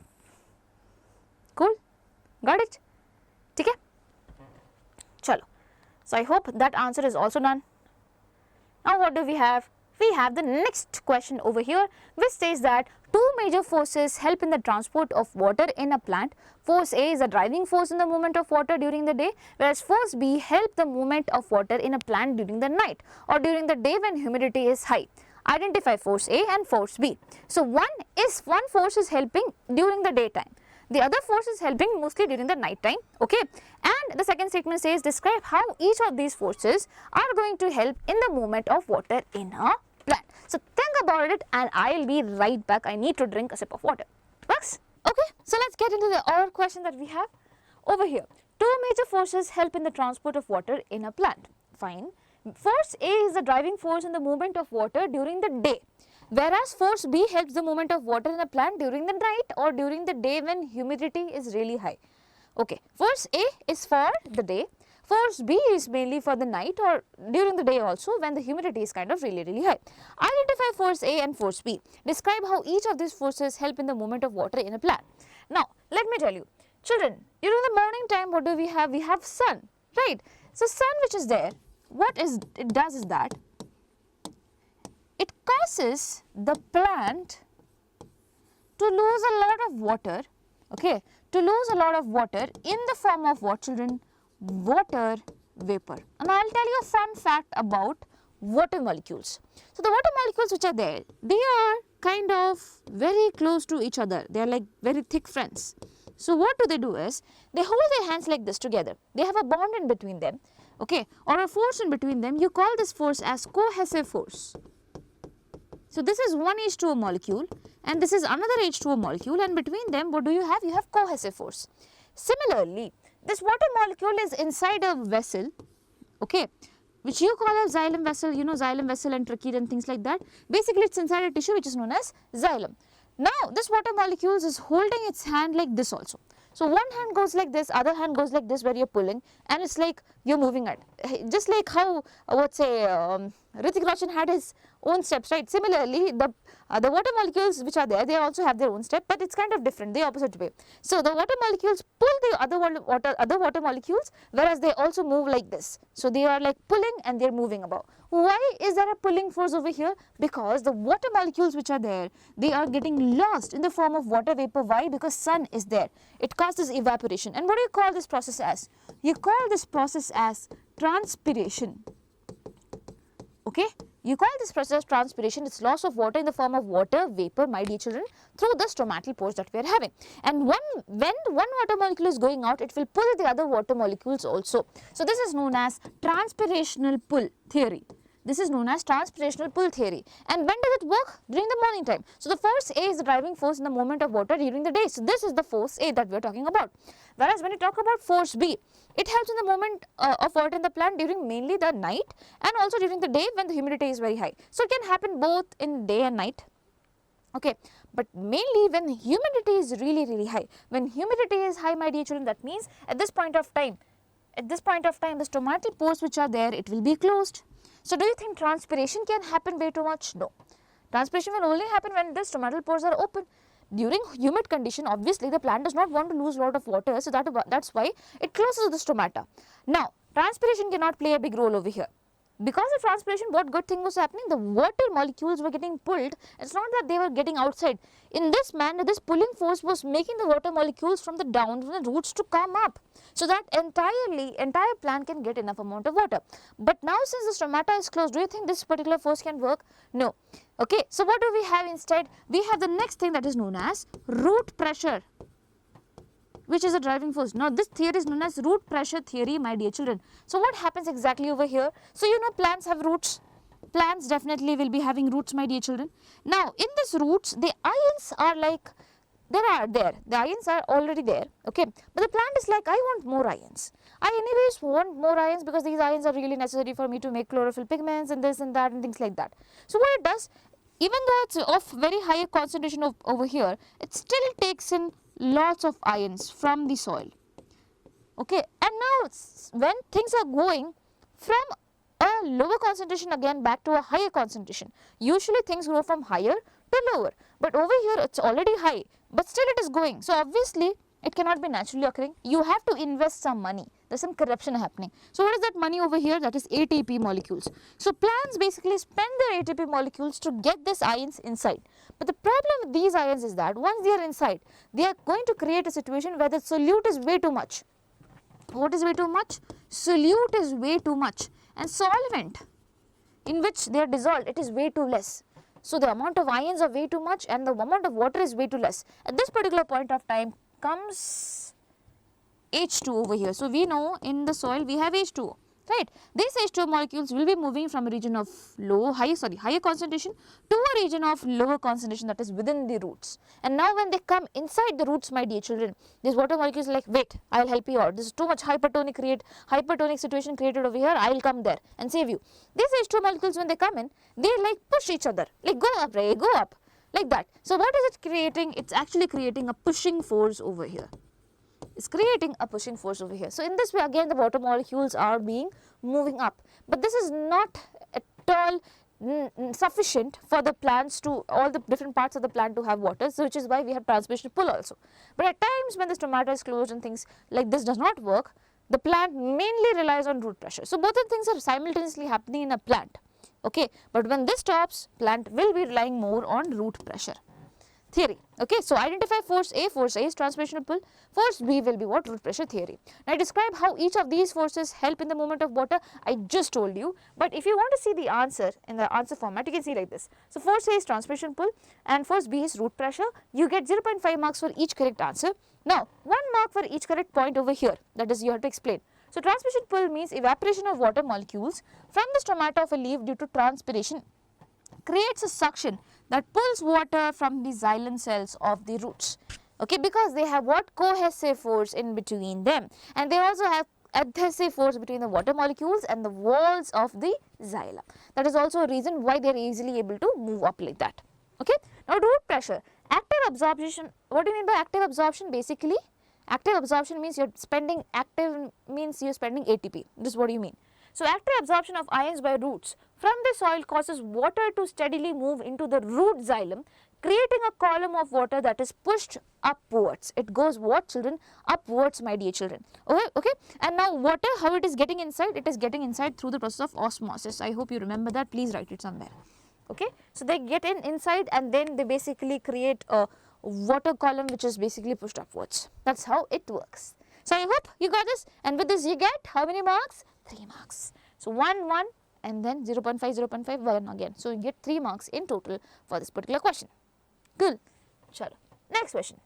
Cool? Got it? Okay? Chalo. So I hope that answer is also done. Now what do we have? We have the next question over here, which says that 2 major forces help in the transport of water in a plant. Force A is the driving force in the movement of water during the day, whereas force B help the movement of water in a plant during the night or during the day when humidity is high. Identify force A and force B. So one force is helping during the daytime. The other force is helping mostly during the night time, okay. And the second statement says describe how each of these forces are going to help in the movement of water in a plant. So think about it and I will be right back. I need to drink a sip of water. Works? Okay. So let's get into the other question that we have over here. 2 major forces help in the transport of water in a plant. Fine. Force A is the driving force in the movement of water during the day, whereas force B helps the movement of water in a plant during the night or during the day when humidity is really high. Okay, force A is for the day, force B is mainly for the night or during the day also when the humidity is kind of really high. Identify force A and force B. Describe how each of these forces help in the movement of water in a plant. Now, let me tell you, children, during the morning time what do we have? We have sun, right? So, sun which is there, what it does is that it causes the plant to lose a lot of water, okay, to lose a lot of water in the form of what, children? Water vapor. And I will tell you a fun fact about water molecules. So, the water molecules which are there, they are kind of very close to each other, they are like very thick friends. So, what do they do is, they hold their hands like this together, they have a bond in between them, okay, or a force in between them. You call this force as cohesive force. So, this is one H2O molecule and this is another H2O molecule, and between them what do you have? You have cohesive force. Similarly, this water molecule is inside a vessel, okay, which you call a xylem vessel, you know, xylem vessel and trachea and things like that. Basically, it is inside a tissue which is known as xylem. Now, this water molecule is holding its hand like this also. So, one hand goes like this, other hand goes like this where you are pulling, and it is like you are moving it. Just like how, Hrithik Roshan had his own steps, right? Similarly, the water molecules which are there, they also have their own step, but it's kind of different, the opposite way. So, the water molecules pull the other water molecules, whereas they also move like this. So, they are like pulling and they are moving about. Why is there a pulling force over here? Because the water molecules which are there, they are getting lost in the form of water vapor. Why? Because sun is there. It causes evaporation. And what do you call this process as? You call this process as transpiration. Okay? You call this process transpiration. It's loss of water in the form of water vapor, my dear children, through the stromatal pores that we are having. And when one water molecule is going out, it will pull the other water molecules also. So, this is known as transpirational pull theory. This is known as transpirational pull theory. And when does it work? During the morning time. So, the force A is the driving force in the movement of water during the day. So, this is the force A that we are talking about. Whereas, when you talk about force B, it helps in the movement of water in the plant during mainly the night and also during the day when the humidity is very high. So, it can happen both in day and night. Okay, but mainly when humidity is really high. When humidity is high, my dear children, that means at this point of time, the stromatal pores which are there, it will be closed. So do you think transpiration can happen way too much? No. Transpiration will only happen when the stomatal pores are open. During humid condition, obviously the plant does not want to lose a lot of water, so that's why it closes the stomata. Now, transpiration cannot play a big role over here. Because of transpiration, what good thing was happening? The water molecules were getting pulled. It's not that they were getting outside. In this manner, this pulling force was making the water molecules from the down, from the roots to come up. So that entire plant can get enough amount of water. But now since the stomata is closed, do you think this particular force can work? No. Okay, so what do we have instead? We have the next thing that is known as root pressure, which is a driving force. Now this theory is known as root pressure theory, my dear children. So what happens exactly over here? So you know plants have roots. Plants definitely will be having roots, my dear children. Now in this roots, the ions are like, the ions are already there, okay, but the plant is like, I want more ions. I anyways want more ions because these ions are really necessary for me to make chlorophyll pigments and this and that and things like that. So what it does, even though it's of very higher concentration over here, it still takes in lots of ions from the soil, okay. And now when things are going from a lower concentration again back to a higher concentration, usually things grow from higher to lower, but over here it's already high, but still it is going. So obviously it cannot be naturally occurring. You have to invest some money. There's some corruption happening. So what is that money over here? That is ATP molecules. So plants basically spend their ATP molecules to get these ions inside. But the problem with these ions is that once they are inside, they are going to create a situation where the solute is way too much. What is way too much? Solute is way too much, and solvent in which they are dissolved, it is way too less. So the amount of ions are way too much and the amount of water is way too less. At this particular point of time comes H2 over here. So we know in the soil we have H2O, right? These H2O molecules will be moving from a region of higher concentration to a region of lower concentration, that is within the roots. And now when they come inside the roots, my dear children, these water molecules are like, wait, I'll help you out. This is too much hypertonic situation created over here. I'll come there and save you. These H2O molecules, when they come in, they like push each other, like go up, Ray, go up, like that. So what is it creating? It's actually creating a pushing force over here. Is creating a pushing force over here. So in this way again the water molecules are being moving up, but this is not at all sufficient for the plants to, all the different parts of the plant to have water, so which is why we have transpiration pull also. But at times when the stomata is closed and things like this does not work, the plant mainly relies on root pressure. So both the things are simultaneously happening in a plant, okay, but when this stops, plant will be relying more on root pressure theory, okay. So identify force A is transpirational pull, force B will be what? Root pressure theory. Now describe how each of these forces help in the movement of water. I just told you, but if you want to see the answer in the answer format, you can see like this. So force A is transpiration pull and force B is root pressure. You get 0.5 marks for each correct answer. Now 1 mark for each correct point over here, that is you have to explain. So transpiration pull means evaporation of water molecules from the stomata of a leaf due to transpiration creates a suction that pulls water from the xylem cells of the roots, okay, because they have what? Cohesive force in between them, and they also have adhesive force between the water molecules and the walls of the xylem. That is also a reason why they are easily able to move up like that, okay. Now root pressure, active absorption. What do you mean by active absorption? Basically active absorption means you're spending ATP. This is what you mean. So active absorption of ions by roots from the soil causes water to steadily move into the root xylem, creating a column of water that is pushed upwards. It goes what, children? Upwards, my dear children. Okay. And now water, how it is getting inside? It is getting inside through the process of osmosis. I hope you remember that. Please write it somewhere. Okay. So they get inside and then they basically create a water column which is basically pushed upwards. That's how it works. So I hope you got this, and with this you get how many marks? 3 marks. So 1, 1 and then 0.5, 0.5, 1 again. So you get 3 marks in total for this particular question. Cool. Chalo. Next question.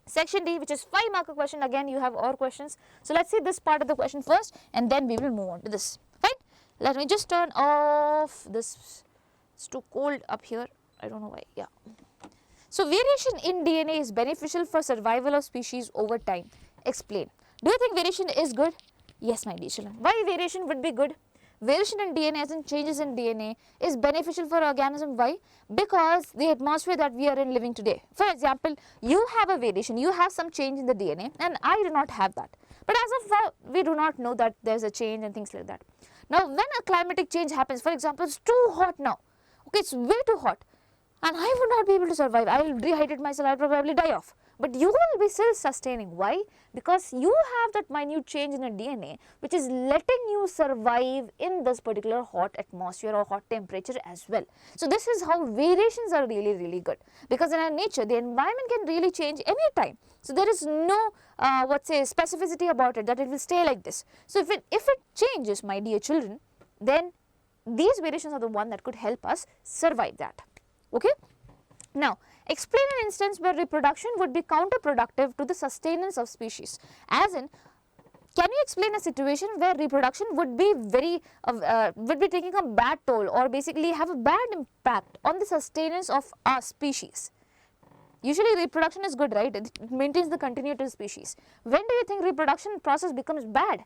Section D, which is 5 marker question. Again you have OR questions. So let's see this part of the question first and then we will move on to this. Fine. Let me just turn off this. It's too cold up here. I don't know why. Yeah. So variation in DNA is beneficial for survival of species over time. Explain. Do you think variation is good? Yes, my dear children. Why variation would be good? Variation in DNA, as in changes in DNA, is beneficial for organism. Why? Because the atmosphere that we are in living today. For example, you have a variation, you have some change in the DNA and I do not have that. But as of now, we do not know that there is a change and things like that. Now when a climatic change happens, for example, it's too hot now, okay, it's way too hot, and I would not be able to survive, I will dehydrate myself, I will probably die off. But you will be still sustaining. Why? Because you have that minute change in your DNA which is letting you survive in this particular hot atmosphere or hot temperature as well. So this is how variations are really good, because in our nature the environment can really change any time. So there is no specificity about it that it will stay like this. So if it changes, my dear children, then these variations are the one that could help us survive that. Okay. Now, explain an instance where reproduction would be counterproductive to the sustenance of species. As in, can you explain a situation where reproduction would be taking a bad toll, or basically have a bad impact on the sustenance of our species? Usually reproduction is good, right? It maintains the continuity of species. When do you think reproduction process becomes bad?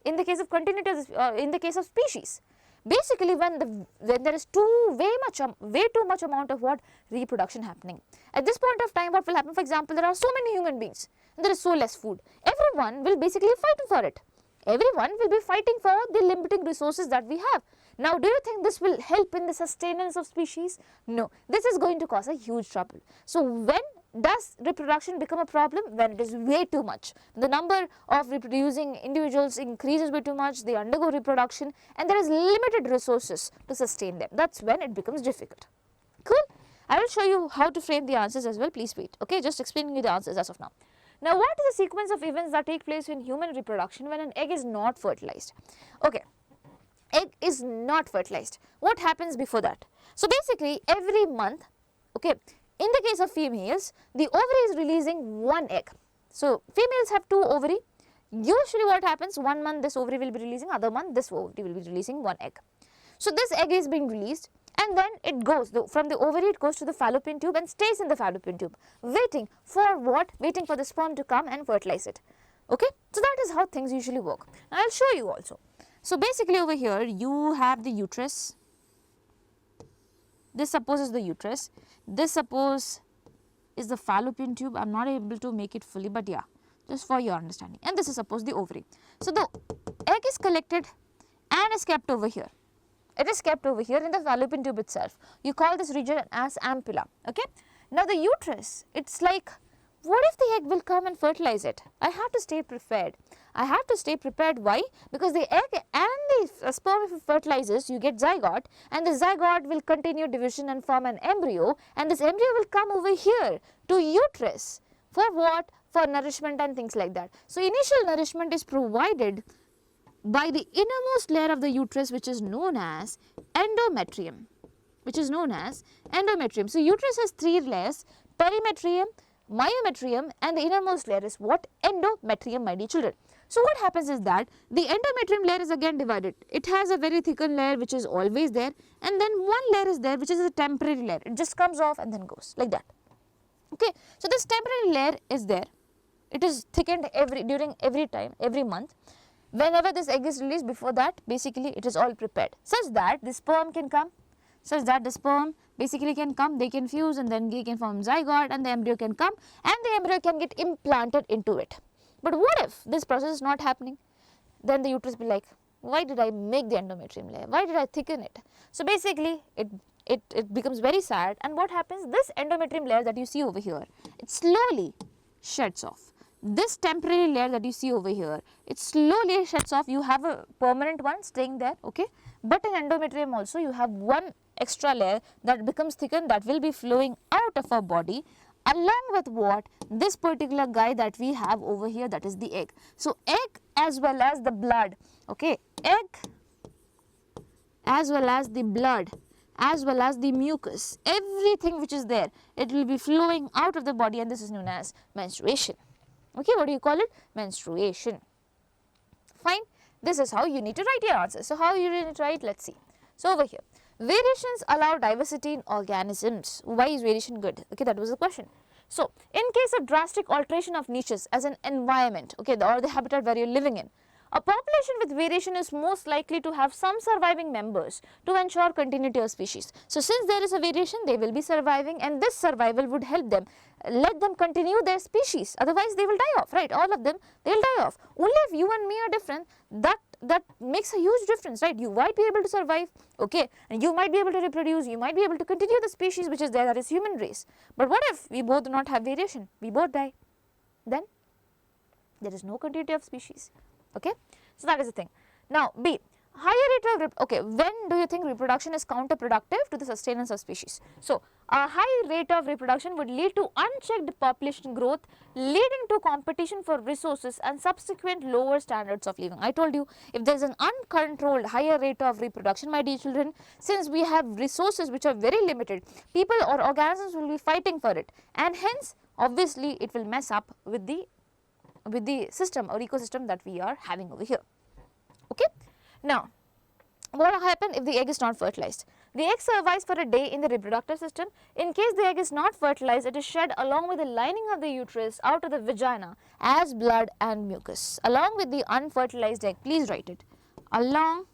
In the case of continuity, in the case of species. Basically when there is way too much amount of reproduction happening. At this point of time, what will happen? For example, there are so many human beings and there is so less food. Everyone will basically fight for it. Everyone will be fighting for the limiting resources that we have. Now, do you think this will help in the sustenance of species? No, this is going to cause a huge trouble. So when does reproduction become a problem? When it is way too much. The number of reproducing individuals increases way too much, they undergo reproduction, and there is limited resources to sustain them. That's when it becomes difficult. Cool? I will show you how to frame the answers as well. Please wait. Okay, just explaining you the answers as of now. Now, what is the sequence of events that take place in human reproduction when an egg is not fertilized? Okay, egg is not fertilized. What happens before that? So basically, every month, okay, in the case of females, the ovary is releasing one egg. So females have two ovary. Usually what happens, one month this ovary will be releasing, other month this ovary will be releasing one egg. So this egg is being released, and then it goes, from the ovary it goes to the fallopian tube and stays in the fallopian tube, waiting for what? Waiting for the sperm to come and fertilize it. Okay, so that is how things usually work. Now I will show you also. So basically over here you have the uterus. This suppose is the uterus, this suppose is the fallopian tube. I am not able to make it fully, but yeah, just for your understanding. And this is suppose the ovary. So the egg is collected and is kept over here. It is kept over here in the fallopian tube itself. You call this region as ampulla. Okay. Now the uterus, it's like, what if the egg will come and fertilize it? I have to stay prepared. I have to stay prepared. Why? Because the egg and the sperm, if it fertilizes, you get zygote, and the zygote will continue division and form an embryo, and this embryo will come over here to uterus. For what? For nourishment and things like that. So initial nourishment is provided by the innermost layer of the uterus, which is known as endometrium. So uterus has three layers: perimetrium, myometrium, and the innermost layer is what? Endometrium, my dear children. So what happens is that the endometrium layer is again divided. It has a very thickened layer which is always there, and then one layer is there which is a temporary layer. It just comes off and then goes like that. Okay, so this temporary layer is there. It is thickened during every time, every month. Whenever this egg is released, before that, basically it is all prepared such that the sperm can come, basically can come, they can fuse, and then they can form zygote, and the embryo can come, and the embryo can get implanted into it. But what if this process is not happening? Then the uterus will be like, why did I make the endometrium layer? Why did I thicken it? So basically it becomes very sad, and what happens? This endometrium layer that you see over here, it slowly sheds off. This temporary layer that you see over here, it slowly sheds off. You have a permanent one staying there, okay? But in endometrium also you have one extra layer that becomes thickened, that will be flowing out of our body, along with what? This particular guy that we have over here, that is the egg. So egg as well as the blood, okay? Egg as well as the blood, as well as the mucus, everything which is there, it will be flowing out of the body, and this is known as menstruation. Okay, what do you call it? Menstruation. Fine. This is how you need to write your answer. So how you need to write? Let's see. So over here, variations allow diversity in organisms. Why is variation good? Okay, that was the question. So in case of drastic alteration of niches as an environment, okay, or the habitat where you're living in, A population with variation is most likely to have some surviving members to ensure continuity of species. So, since there is a variation, they will be surviving, and this survival would help them, let them continue their species, otherwise they will die off, right? All of them, they will die off. Only if you and me are different, that makes a huge difference, right? You might be able to survive, okay, and you might be able to reproduce, you might be able to continue the species which is there, that is human race. But what if we both do not have variation, we both die? Then there is no continuity of species, okay. So, that is the thing. Now, B, higher rate of, okay, when do you think reproduction is counterproductive to the sustenance of species? So, a high rate of reproduction would lead to unchecked population growth, leading to competition for resources and subsequent lower standards of living. I told you, if there is an uncontrolled higher rate of reproduction, my dear children, since we have resources which are very limited, people or organisms will be fighting for it, and hence obviously it will mess up with the system or ecosystem that we are having over here, okay. Now, what will happen if the egg is not fertilized? The egg survives for a day in the reproductive system. In case the egg is not fertilized, it is shed along with the lining of the uterus out of the vagina as blood and mucus. Along with the unfertilized egg, please write it, along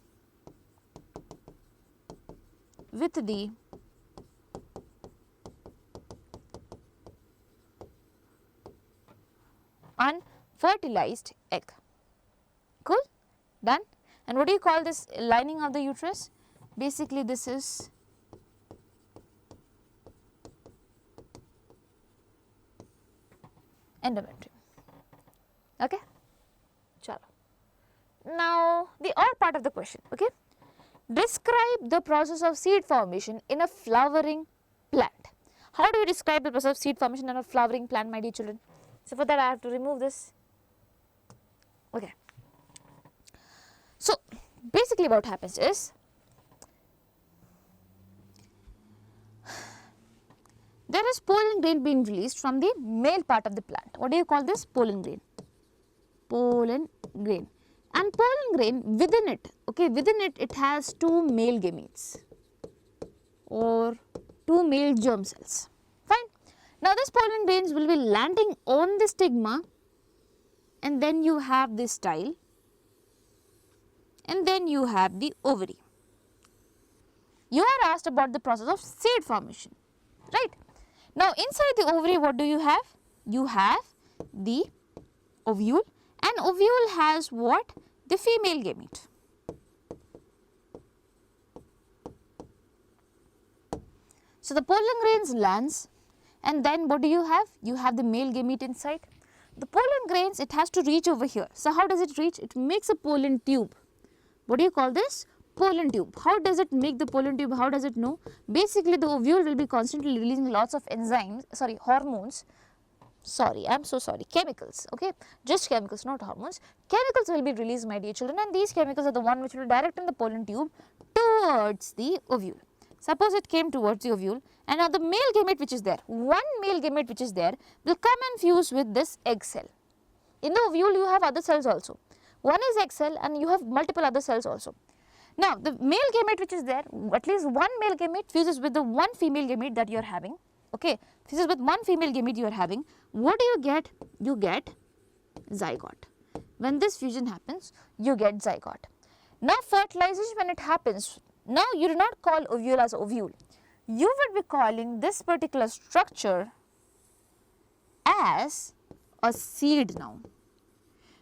with the unfertilized egg. Cool? Done? And what do you call this lining of the uterus? Basically, this is endometrium. Okay? Chalo. Now, the odd part of the question. Okay? Describe the process of seed formation in a flowering plant. How do you describe the process of seed formation in a flowering plant, my dear children? So, for that I have to remove this. Okay. So, basically what happens is, there is pollen grain being released from the male part of the plant. What do you call this? Pollen grain. Pollen grain. And pollen grain, within it, okay, within it, it has two male gametes or two male germ cells. Fine. Now, this pollen grains will be landing on the stigma, and then you have this style, and then you have the ovary. You are asked about the process of seed formation, right? Now, inside the ovary, what do you have? You have the ovule, and ovule has what? The female gamete. So, the pollen grains lands, and then what do you have? You have the male gamete inside. The pollen grains, it has to reach over here. So, how does it reach? It makes a pollen tube. What do you call this? Pollen tube. How does it make the pollen tube? How does it know? Basically, the ovule will be constantly releasing lots of enzymes, hormones. Sorry, I am so sorry, chemicals, okay, just chemicals, not hormones. Chemicals will be released, my dear children, and these chemicals are the one which will direct in the pollen tube towards the ovule. Suppose it came towards the ovule, and now the male gamete which is there, one male gamete which is there will come and fuse with this egg cell. In the ovule, you have other cells also. One is egg cell, and you have multiple other cells also. Now, the male gamete which is there, at least one male gamete fuses with the one female gamete that you are having. Okay, this is with one female gamete you are having. What do you get? You get zygote. When this fusion happens, you get zygote. Now, fertilization, when it happens, now you do not call ovule as ovule. You would be calling this particular structure as a seed now.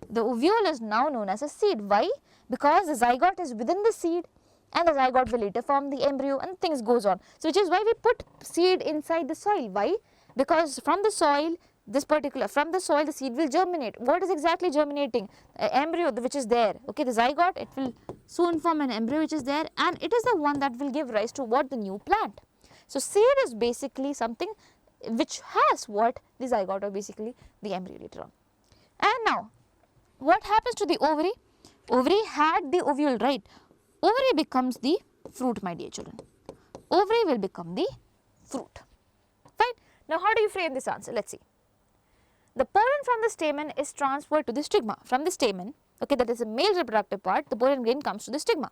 The ovule is now known as a seed. Why? Because the zygote is within the seed, and the zygote will later form the embryo, and things goes on. So, which is why we put seed inside the soil. Why? Because from the soil, from the soil the seed will germinate. What is exactly germinating? Embryo which is there, okay, the zygote, it will soon form an embryo which is there, and it is the one that will give rise to what? The new plant. So, seed is basically something which has what? The zygote, or basically the embryo later on. And now, what happens to the ovary? Ovary had the ovule, right? Ovary becomes the fruit, my dear children. Ovary will become the fruit. Fine. Now, how do you frame this answer? Let us see. The pollen from the stamen is transferred to the stigma. From the stamen, okay, that is the male reproductive part, the pollen grain comes to the stigma.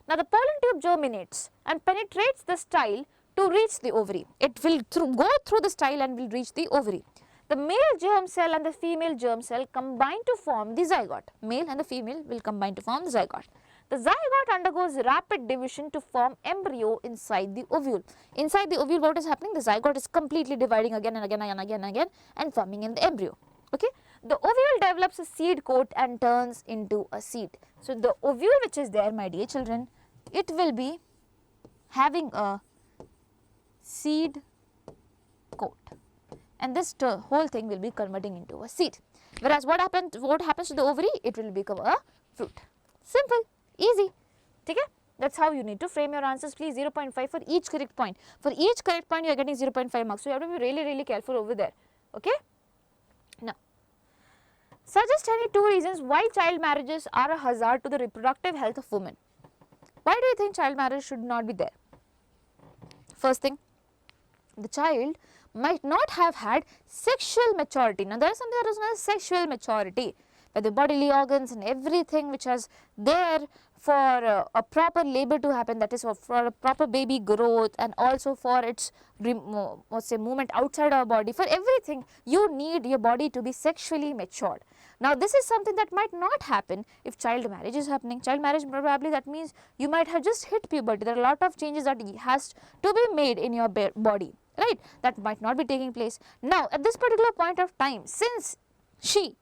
Now, the pollen tube germinates and penetrates the style to reach the ovary. It will go through the style and will reach the ovary. the male germ cell and the female germ cell combine to form the zygote. Male and the female will combine to form the zygote. The zygote undergoes rapid division to form embryo inside the ovule. Inside the ovule, what is happening? The zygote is completely dividing again and again and again and again and forming in the embryo. Okay. The ovule develops a seed coat and turns into a seed. So, the ovule which is there, my dear children, it will be having a seed coat, and this whole thing will be converting into a seed. Whereas what happens to the ovary? It will become a fruit. Simple, easy. Okay? That's how you need to frame your answers. Please 0.5 for each correct point. For each correct point you are getting 0.5 marks. So you have to be really careful over there. Okay? Now, suggest any 2 reasons why child marriages are a hazard to the reproductive health of women. Why do you think child marriage should not be there? First thing, the child might not have had sexual maturity. Now, there is something that is known as sexual maturity, where the bodily organs and everything which is there for a proper labor to happen, that is for a proper baby growth and also for its movement outside our body, for everything you need your body to be sexually matured. Now, this is something that might not happen if child marriage is happening. Child marriage probably that means you might have just hit puberty. There are a lot of changes that has to be made in your body, right? That might not be taking place. Now, at this particular point of time, since she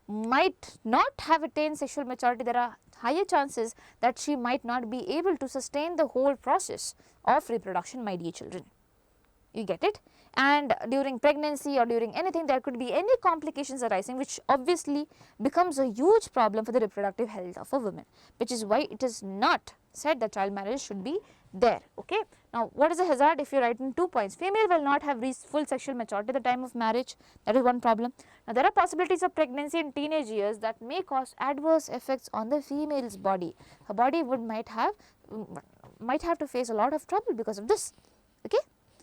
might not have attained sexual maturity, there are higher chances that she might not be able to sustain the whole process of reproduction, my dear children. You get it? And during pregnancy or during anything, there could be any complications arising, which obviously becomes a huge problem for the reproductive health of a woman, which is why it is not said that child marriage should be there. Okay. Now, what is the hazard? If you write in 2 points, female will not have reached full sexual maturity at the time of marriage. That is one problem. Now, there are possibilities of pregnancy in teenage years that may cause adverse effects on the female's body. Her body might have to face a lot of trouble because of this. Okay.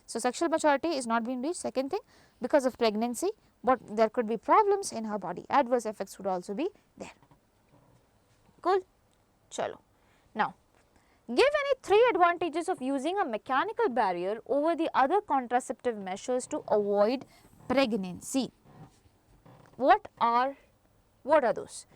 So, sexual maturity is not being reached. Second thing, because of pregnancy, but there could be problems in her body. Adverse effects would also be there. Cool? Chalo. Now, give any 3 advantages of using a mechanical barrier over the other contraceptive measures to avoid pregnancy. What are those?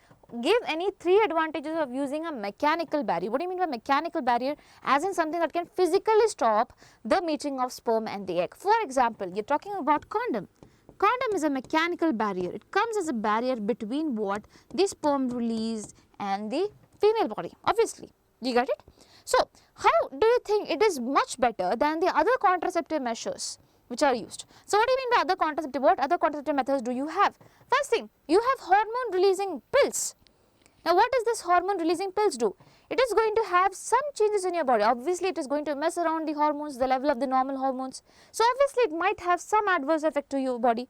Give any 3 advantages of using a mechanical barrier. What do you mean by mechanical barrier? As in something that can physically stop the meeting of sperm and the egg. For example, you are talking about condom. Condom is a mechanical barrier. It comes as a barrier between what the sperm released and the female body, obviously. You got it? So, how do you think it is much better than the other contraceptive measures which are used? So, what do you mean by other contraceptive? What other contraceptive methods do you have? First thing, you have hormone releasing pills. Now, what does this hormone releasing pills do? It is going to have some changes in your body. Obviously, it is going to mess around the hormones, the level of the normal hormones. So, obviously, it might have some adverse effect to your body.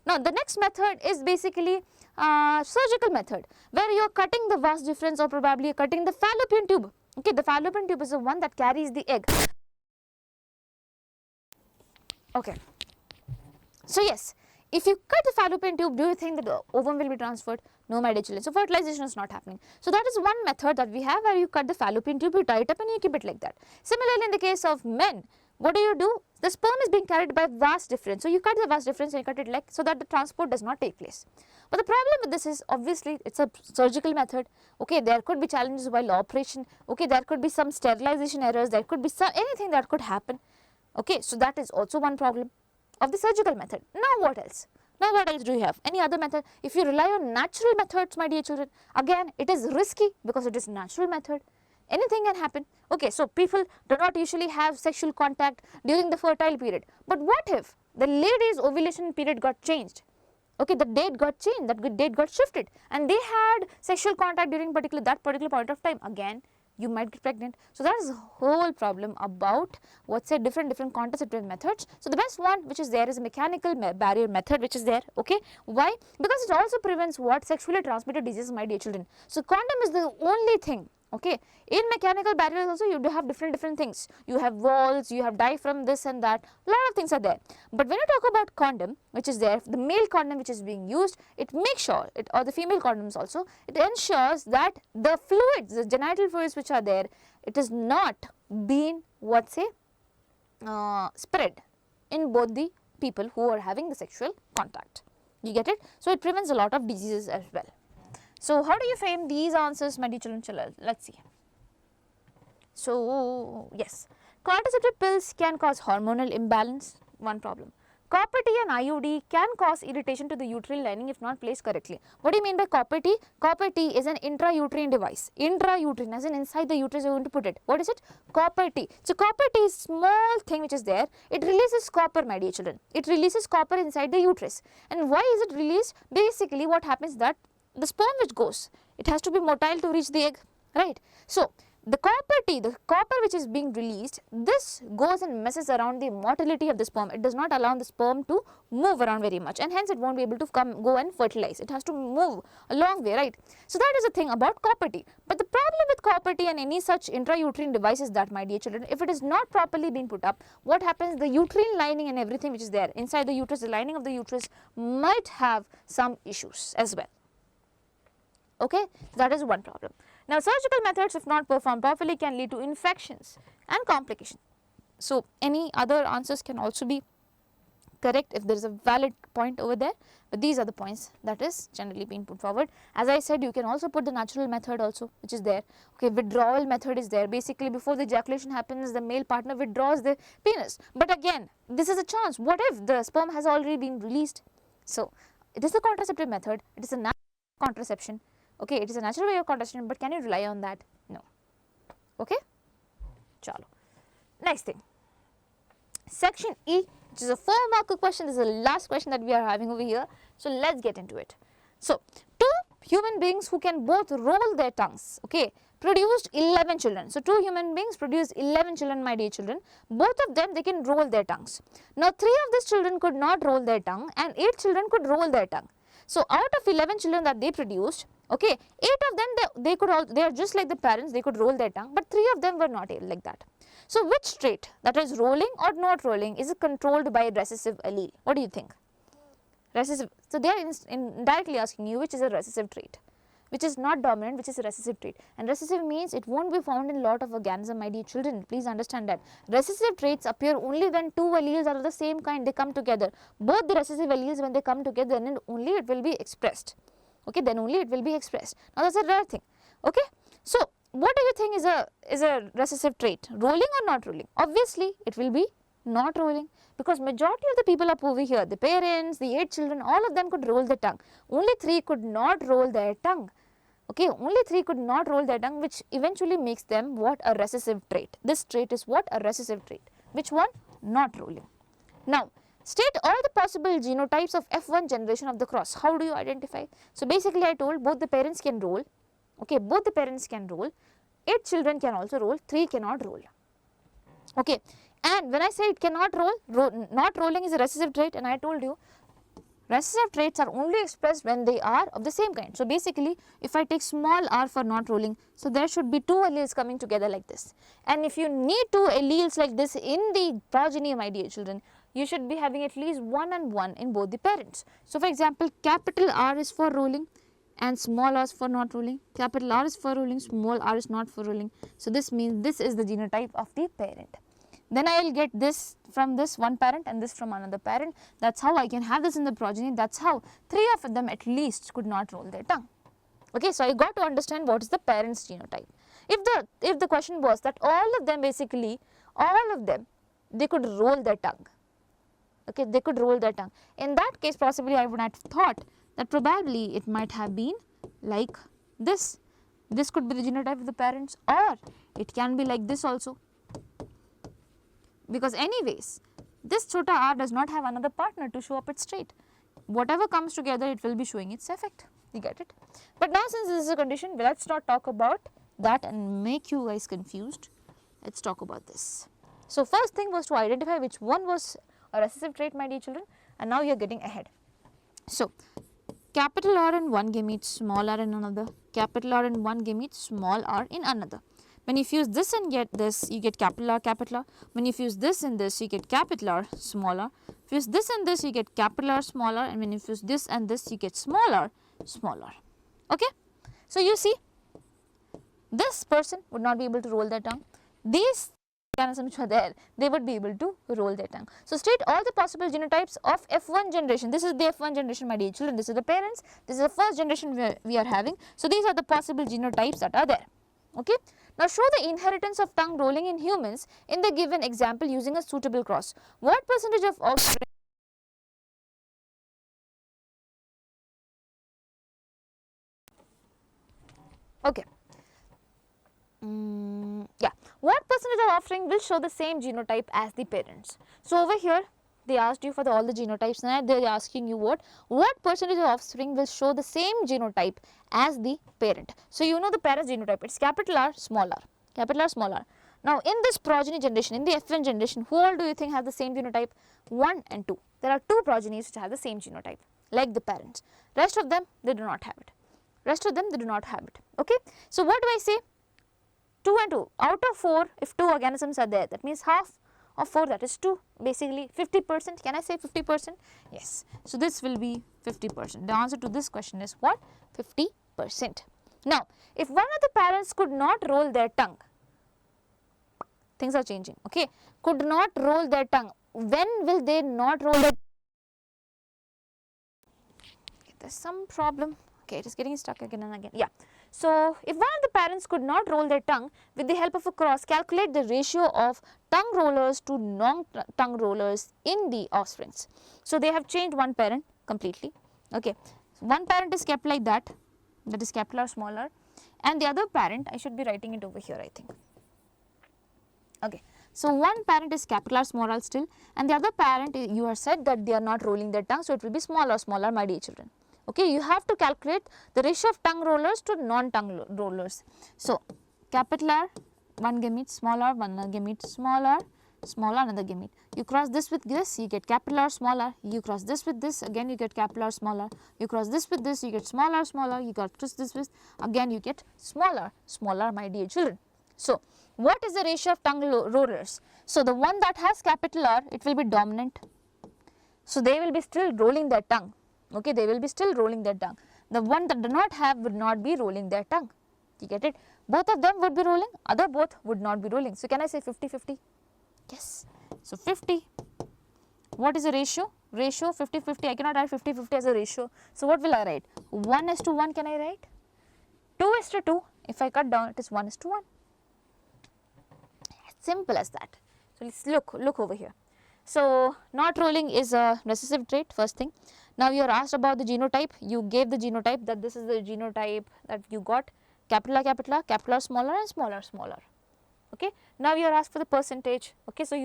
Now, the next method is basically surgical method, where you are cutting the vas deferens or probably cutting the fallopian tube. Okay, the fallopian tube is the one that carries the egg. Okay. So, yes, if you cut the fallopian tube, do you think that the ovum will be transferred? No, my dear children. So, fertilization is not happening. So, that is one method that we have, where you cut the fallopian tube, you tie it up and you keep it like that. Similarly, in the case of men, what do? The sperm is being carried by vas deferens. So, you cut the vas deferens and you cut it like so that the transport does not take place. But the problem with this is obviously it is a surgical method. Okay, there could be challenges while operation. Okay, there could be some sterilization errors. There could be anything that could happen. Okay, so that is also one problem of the surgical method. Now, what else? Now, what else do you have? Any other method? If you rely on natural methods, my dear children, again it is risky because it is natural method. Anything can happen. Okay, so people do not usually have sexual contact during the fertile period. But what if the lady's ovulation period got changed? Okay, the date got changed, that date got shifted, and they had sexual contact during that particular point of time. Again, you might get pregnant. So, that is the whole problem about different contraceptive methods. So, the best one which is there is a mechanical barrier method which is there. Okay, why? Because it also prevents sexually transmitted diseases, my dear children. So, condom is the only thing. Okay, in mechanical barriers also you do have different things. You have walls, you have diaphragm, this and that, a lot of things are there. But when you talk about condom which is there, the male condom which is being used, it makes sure, or the female condoms also, it ensures that the fluids, the genital fluids which are there, it is not being spread in both the people who are having the sexual contact. You get it? So it prevents a lot of diseases as well. So how do you frame these answers, my dear children? Let's see. So yes, contraceptive pills can cause hormonal imbalance, one problem. Copper T and IUD can cause irritation to the uterine lining if not placed correctly. What do you mean by copper T? Copper T is an intrauterine device. Intrauterine, as in inside the uterus you are going to put it. What is it? Copper T. So copper T is small thing which is there. It releases copper, my dear children. It releases copper inside the uterus. And why is it released? Basically what happens that the sperm which goes, it has to be motile to reach the egg, right? So the copper T, the copper which is being released, this goes and messes around the motility of the sperm. It does not allow the sperm to move around very much, and hence it won't be able to go and fertilize. It has to move a long way, right? So that is the thing about copper T. But the problem with copper T and any such intrauterine device is that, my dear children, if it is not properly being put up, what happens? The uterine lining and everything which is there inside the uterus, the lining of the uterus might have some issues as well. Okay, that is one problem. Now, surgical methods, if not performed properly, can lead to infections and complications. So, any other answers can also be correct if there is a valid point over there, but these are the points that is generally being put forward. As I said, you can also put the natural method also, which is there. Okay, withdrawal method is there. Basically, before the ejaculation happens, the male partner withdraws the penis. But again, this is a chance. What if the sperm has already been released? So, it is the contraceptive method. It is a natural contraception. Okay, it is a natural way of contraception, but can you rely on that? No. Okay, chalo. Next thing, section E, which is a 4-mark question. This is the last question that we are having over here. So let's get into it. So, two human beings who can both roll their tongues, okay, produced 11 children. So, two human beings produced 11 children, my dear children. Both of them, they can roll their tongues. Now, 3 of these children could not roll their tongue and 8 children could roll their tongue. So, out of 11 children that they produced, okay, 8 of them they are just like the parents, they could roll their tongue, but 3 of them were not able like that. So which trait, that is rolling or not rolling, is controlled by recessive allele? What do you think? Recessive. So they are indirectly asking you which is a recessive trait, which is not dominant, which is a recessive trait. And recessive means it won't be found in lot of organisms, my dear children. Please understand that. Recessive traits appear only when 2 alleles are of the same kind, they come together. Both the recessive alleles, when they come together, then only it will be expressed. Okay, then only it will be expressed. Now that's a rare thing. Okay, so what do you think is a recessive trait? Rolling or not rolling? Obviously, it will be not rolling, because majority of the people up over here, the parents, the 8 children, all of them could roll their tongue. Only 3 could not roll their tongue. Okay, only 3 could not roll their tongue, which eventually makes them what? A recessive trait. This trait is what? A recessive trait. Which one? Not rolling. Now, state all the possible genotypes of F1 generation of the cross. How do you identify? So basically I told both the parents can roll. Okay, both the parents can roll. 8 children can also roll, 3 cannot roll. Okay, and when I say it cannot roll, not rolling is a recessive trait, and I told you recessive traits are only expressed when they are of the same kind. So basically if I take small r for not rolling, so there should be 2 alleles coming together like this. And if you need 2 alleles like this in the progeny, my dear children, you should be having at least 1 and 1 in both the parents. So for example, capital R is for rolling and small r is for not rolling. Capital R is for rolling, small r is not for rolling. So this means this is the genotype of the parent. Then I will get this from this one parent and this from another parent. That's how I can have this in the progeny. That's how 3 of them at least could not roll their tongue. Okay, so I got to understand what is the parent's genotype. If the question was that all of them basically, all of them, they could roll their tongue. Okay, they could roll their tongue. In that case, possibly I would have thought that probably it might have been like this. This could be the genotype of the parents, or it can be like this also. Because anyways, this chota r does not have another partner to show up its trait. Whatever comes together, it will be showing its effect. You get it? But now since this is a condition, let's not talk about that and make you guys confused. Let's talk about this. So first thing was to identify which one was a recessive trait, my dear children, and now you are getting ahead. So capital R in one gamete, small r in another, capital R in one gamete, small r in another. When you fuse this and get this, you get capital R, capital R. When you fuse this and this, you get capital R, small r. Fuse this and this, you get capital R, small r, and when you fuse this and this, you get small r, small r. Okay? So you see, this person would not be able to roll their tongue. These organisms which are there, they would be able to roll their tongue. So state all the possible genotypes of F1 generation. This is the F1 generation, my dear children. This is the parents. This is the first generation we are having. So these are the possible genotypes that are there. Okay. Now show the inheritance of tongue rolling in humans in the given example using a suitable cross. What percentage of offspring? Okay. Yeah, what percentage of offspring will show the same genotype as the parents? So over here they asked you for all the genotypes, and they are asking you what percentage of offspring will show the same genotype as the parent. So you know the parent's genotype, it's capital R, small r, capital R, small r. Now in this progeny generation, in the F1 generation, who all do you think have the same genotype? 1 and 2. There are 2 progenies which have the same genotype like the parents. Rest of them, they do not have it. Rest of them, they do not have it. Okay. So what do I say? 2 and 2, out of 4, if 2 organisms are there, that means half of 4, that is 2, basically 50%. Can I say 50%? Yes. So this will be 50%. The answer to this question is what? 50%. Now, if one of the parents could not roll their tongue, things are changing, okay, could not roll their tongue, when will they not roll their tongue? Okay, there's some problem. Okay, it is getting stuck again and again. Yeah. So, if one of the parents could not roll their tongue, with the help of a cross, calculate the ratio of tongue rollers to non-tongue rollers in the offsprings. So, they have changed one parent completely. Okay. So, one parent is kept like that is capital R, small r, and the other parent, I should be writing it over here, I think. Okay. So, one parent is capital R, small r still, and the other parent, you are said that they are not rolling their tongue, so it will be small r, my dear children. Okay, you have to calculate the ratio of tongue rollers to non-tongue rollers. So, capital R, one gamete, small r, one gamete, small r, another gamete. You cross this with this, you get capital R, small r. You cross this with this, again you get capital R, small r. You cross this with this, you get small r. You cross this with, again you get small r, my dear children. So, what is the ratio of tongue rollers? So, the one that has capital R, it will be dominant. So, they will be still rolling their tongue. Okay, they will be still rolling their tongue. The one that do not have would not be rolling their tongue. You get it? Both of them would be rolling, other both would not be rolling. So, can I say 50-50? Yes. So, 50. What is the ratio? Ratio 50-50. I cannot write 50-50 as a ratio. So, what will I write? 1:1 can I write? 2:2. If I cut down, it is 1:1. Simple as that. So, let's look over here. So, not rolling is a recessive trait, first thing. Now, you are asked about the genotype. You gave the genotype, that this is the genotype that you got, capital R, small r, and small r. Okay. Now, you are asked for the percentage. Okay. So,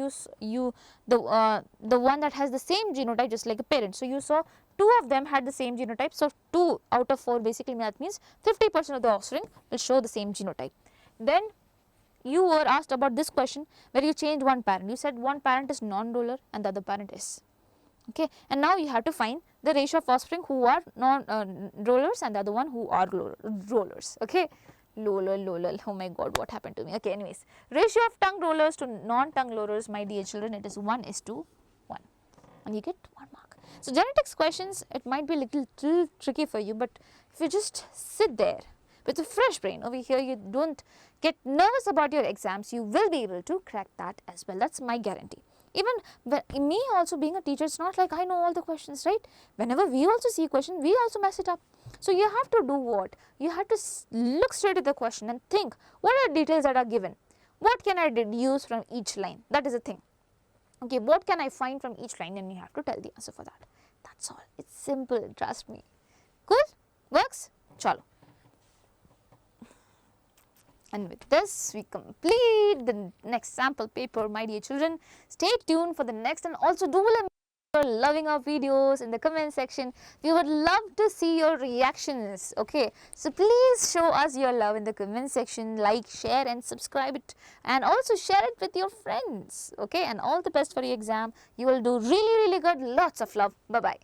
the one that has the same genotype, just like a parent. So, you saw 2 of them had the same genotype. So, 2 out of 4 basically that means 50% of the offspring will show the same genotype. Then you were asked about this question where you changed one parent. You said one parent is non-roller and the other parent is. Okay. And now you have to find the ratio of offspring who are non-rollers and the other one who are rollers. Okay. Lol, oh my god, what happened to me? Okay, anyways, ratio of tongue rollers to non-tongue rollers, my dear children, it is 1:1 and you get 1 mark. So, genetics questions, it might be a little tricky for you, but if you just sit there with a fresh brain over here, you don't get nervous about your exams, you will be able to crack that as well. That's my guarantee. Even me also being a teacher, it's not like I know all the questions, right? Whenever we also see a question, we also mess it up. So, you have to do what? You have to look straight at the question and think, what are the details that are given? What can I deduce from each line? That is the thing. Okay, what can I find from each line? And you have to tell the answer for that. That's all. It's simple, trust me. Cool? Works? Chalo. And with this, we complete the next sample paper, my dear children. Stay tuned for the next, and also do let me know if you're loving our videos in the comment section. We would love to see your reactions. Okay, so please show us your love in the comment section. Like, share and subscribe it, and also share it with your friends. Okay, and all the best for your exam. You will do really good. Lots of love. Bye bye.